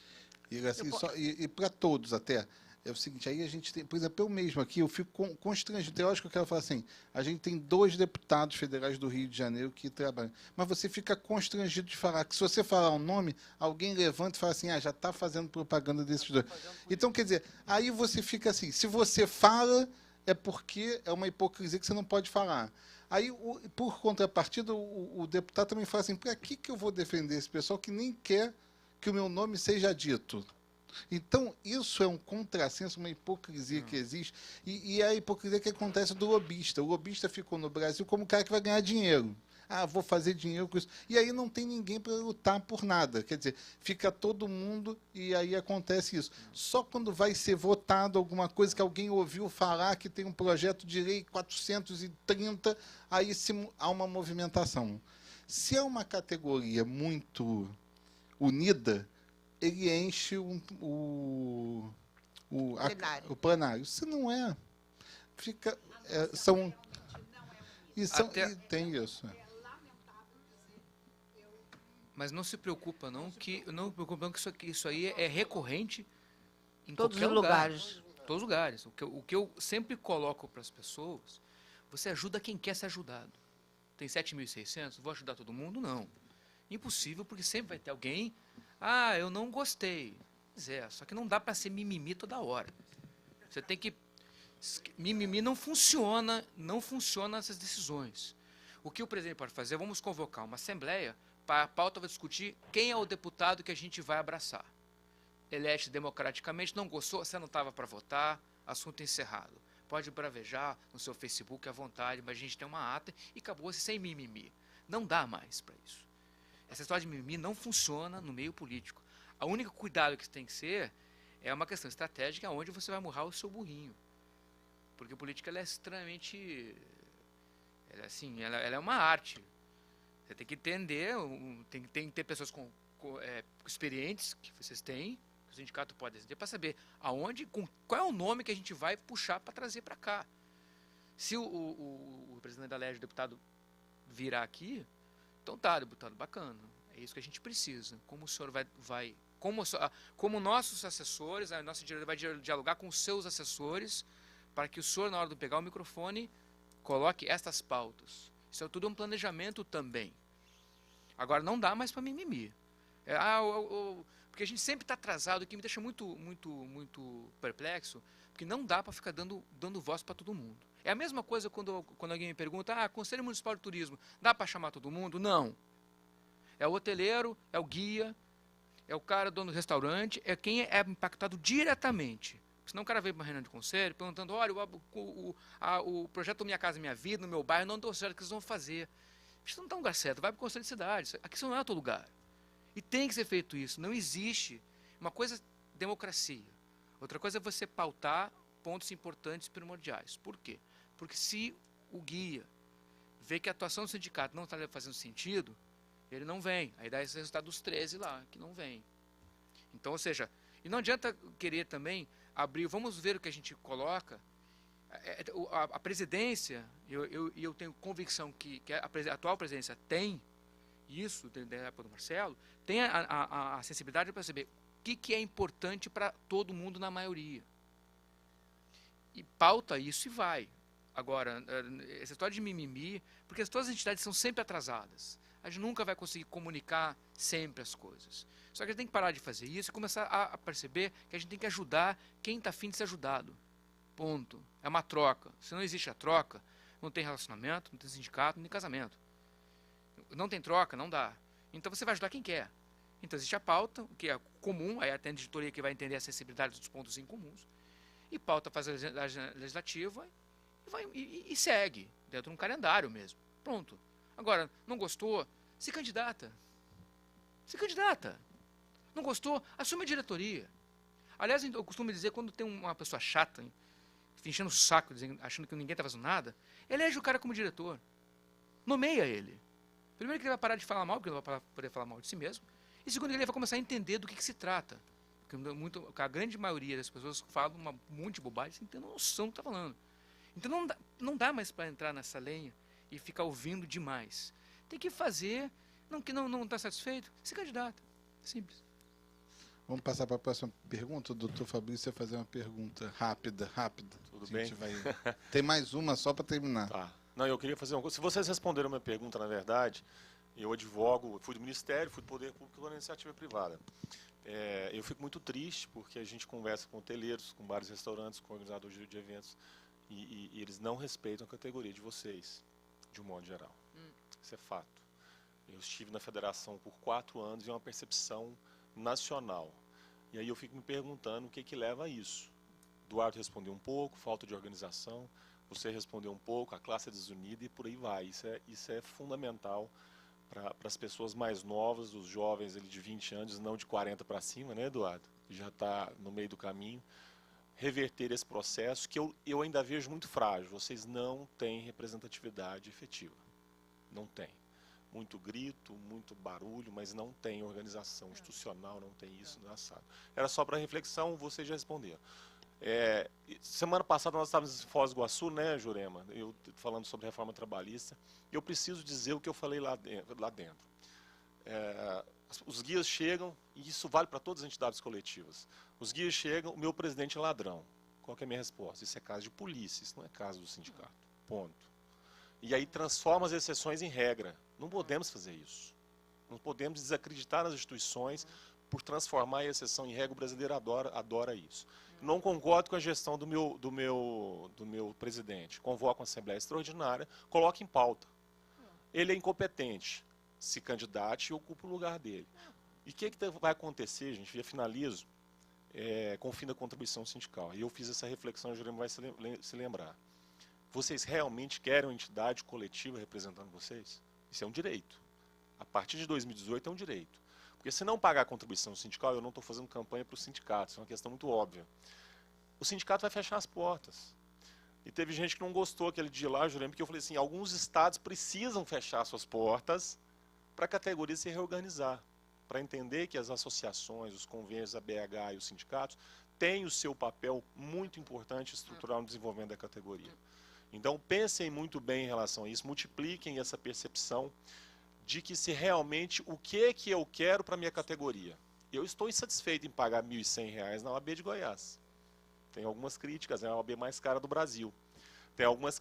E para todos até. É o seguinte, aí a gente tem, por exemplo, eu mesmo aqui, eu fico constrangido. Eu acho que eu quero falar assim, a gente tem 2 deputados federais do Rio de Janeiro que trabalham. Mas você fica constrangido de falar, que se você falar um nome, alguém levanta e fala assim, já está fazendo propaganda desses 2. Então, quer dizer, aí você fica assim, se você fala, é porque é uma hipocrisia que você não pode falar. Aí, por contrapartida, o deputado também fala assim, para que eu vou defender esse pessoal que nem quer que o meu nome seja dito? Então, isso é um contrassenso, uma hipocrisia que existe, e é a hipocrisia que acontece do lobista. O lobista ficou no Brasil como o cara que vai ganhar dinheiro. Vou fazer dinheiro com isso. E aí não tem ninguém para lutar por nada. Quer dizer, fica todo mundo e aí acontece isso. Só quando vai ser votado alguma coisa que alguém ouviu falar que tem um projeto de lei 430, aí há uma movimentação. Se é uma categoria muito unida, ele enche o plenário. Se não é, fica... E tem isso. Mas não se preocupa não que isso aí é recorrente em Todos qualquer os lugar. lugares. Todos os lugares. O que eu sempre coloco para as pessoas, você ajuda quem quer ser ajudado. Tem 7.600, vou ajudar todo mundo? Não. Impossível, porque sempre vai ter alguém, eu não gostei. Só que não dá para ser mimimi toda hora. Você tem que... Mimimi não funciona essas decisões. O que o presidente pode fazer? Vamos convocar uma assembleia para a pauta vai discutir quem é o deputado que a gente vai abraçar. Elege democraticamente, não gostou, você não estava para votar, assunto encerrado. Pode bravejar no seu Facebook à vontade, mas a gente tem uma ata e acabou-se sem mimimi. Não dá mais para isso. Essa história de mimimi não funciona no meio político. O único cuidado que tem que ser é uma questão estratégica onde você vai murrar o seu burrinho. Porque a política ela é extremamente... Ela é uma arte. Você tem que entender, tem que ter pessoas experientes que vocês têm, que o sindicato pode decidir, para saber qual é o nome que a gente vai puxar para trazer para cá. Se o presidente da LERJ, o deputado, virar aqui, então tá, deputado, bacana. É isso que a gente precisa. Como o senhor vai como nossos assessores, a nossa diretoria vai dialogar com os seus assessores, para que o senhor, na hora de pegar o microfone, coloque estas pautas. Isso é tudo um planejamento também. Agora, não dá mais para mimimi. Porque a gente sempre está atrasado, o que me deixa muito perplexo, porque não dá para ficar dando voz para todo mundo. É a mesma coisa quando alguém me pergunta, Conselho Municipal de Turismo, dá para chamar todo mundo? Não. É o hoteleiro, é o guia, é o cara dono do restaurante, é quem é impactado diretamente. Senão o cara veio para uma reunião de conselho perguntando, olha, o projeto Minha Casa Minha Vida, no meu bairro, não deu certo, o que eles vão fazer? Isso não está um lugar certo, vai para o conselho de cidade. Aqui isso não é outro lugar. E tem que ser feito isso. Não existe. Uma coisa é democracia. Outra coisa é você pautar pontos importantes e primordiais. Por quê? Porque se o guia vê que a atuação do sindicato não está fazendo sentido, ele não vem. Aí dá esse resultado dos 13 lá, que não vem. Então, ou seja, e não adianta querer também abrir, vamos ver o que a gente coloca. A presidência, eu tenho convicção que a atual presidência tem isso, da época do Marcelo, tem a sensibilidade para perceber o que é importante para todo mundo na maioria. E pauta isso e vai. Agora, essa história de mimimi, porque todas as entidades são sempre atrasadas. A gente nunca vai conseguir comunicar sempre as coisas. Só que a gente tem que parar de fazer isso e começar a perceber que a gente tem que ajudar quem está afim de ser ajudado. Ponto. É uma troca. Se não existe a troca, não tem relacionamento, não tem sindicato, não tem casamento. Não tem troca, não dá. Então você vai ajudar quem quer. Então existe a pauta, o que é comum, aí até a editoria que vai entender a sensibilidade dos pontos incomuns. E pauta faz a legislativa e segue, dentro de um calendário mesmo. Pronto. Agora, não gostou, se candidata. Se candidata. Não gostou, assume a diretoria. Aliás, eu costumo dizer, quando tem uma pessoa chata, enchendo o saco, achando que ninguém está fazendo nada, elege o cara como diretor. Nomeia ele. Primeiro que ele vai parar de falar mal, porque ele não vai poder falar mal de si mesmo. E segundo, ele vai começar a entender do que se trata. Porque a grande maioria das pessoas falam um monte de bobagem sem ter noção do que está falando. Então não dá mais para entrar nessa lenha e ficar ouvindo demais. Tem que fazer, que não está satisfeito, se candidata. Simples. Vamos passar para a próxima pergunta. O doutor Fabrício vai fazer uma pergunta rápida. Tudo bem? Tem mais uma só para terminar. Tá. Não, eu queria fazer uma coisa. Se vocês responderam a minha pergunta, na verdade, eu advogo, fui do Ministério, fui do Poder Público e da iniciativa privada. Eu fico muito triste porque a gente conversa com hoteleiros, com vários restaurantes, com organizadores de eventos e eles não respeitam a categoria de vocês, de um modo geral. Isso é fato. Eu estive na federação por 4 anos e é uma percepção nacional. E aí eu fico me perguntando o que leva a isso. Eduardo respondeu um pouco, falta de organização, você respondeu um pouco, a classe é desunida e por aí vai. Isso é fundamental para as pessoas mais novas, os jovens de 20 anos, não de 40 para cima, né, Eduardo? Já está no meio do caminho. Reverter esse processo que eu ainda vejo muito frágil. Vocês não têm representatividade efetiva. Não tem. Muito grito, muito barulho, mas não tem organização institucional, não tem isso na sala. Era só para reflexão, vocês já responderam. Semana passada nós estávamos em Foz do Iguaçu, né, Jurema? Eu falando sobre reforma trabalhista. Eu preciso dizer o que eu falei lá dentro. Os guias chegam, e isso vale para todas as entidades coletivas. Os guias chegam, o meu presidente é ladrão. Qual que é a minha resposta? Isso é caso de polícia, isso não é caso do sindicato. Ponto. E aí transforma as exceções em regra. Não podemos fazer isso. Não podemos desacreditar nas instituições por transformar a exceção em regra. O brasileiro adora isso. Não concordo com a gestão do meu presidente. Convoca uma Assembleia Extraordinária, coloca em pauta. Ele é incompetente. Se candidate e ocupa o lugar dele. E o que vai acontecer, gente? Eu finalizo com o fim da contribuição sindical. E eu fiz essa reflexão, o Jurema vai se lembrar. Vocês realmente querem uma entidade coletiva representando vocês? Isso é um direito. A partir de 2018 é um direito. Porque se não pagar a contribuição sindical, eu não estou fazendo campanha para os sindicatos, é uma questão muito óbvia. O sindicato vai fechar as portas. E teve gente que não gostou aquele dia lá, Jurema, porque eu falei assim, alguns estados precisam fechar suas portas para a categoria se reorganizar, para entender que as associações, os convênios, a BH e os sindicatos têm o seu papel muito importante estrutural no desenvolvimento da categoria. Então, pensem muito bem em relação a isso, multipliquem essa percepção de que se realmente o que eu quero para a minha categoria. Eu estou insatisfeito em pagar R$ 1.100 na OAB de Goiás. Tem algumas críticas, é a OAB mais cara do Brasil. Tem algumas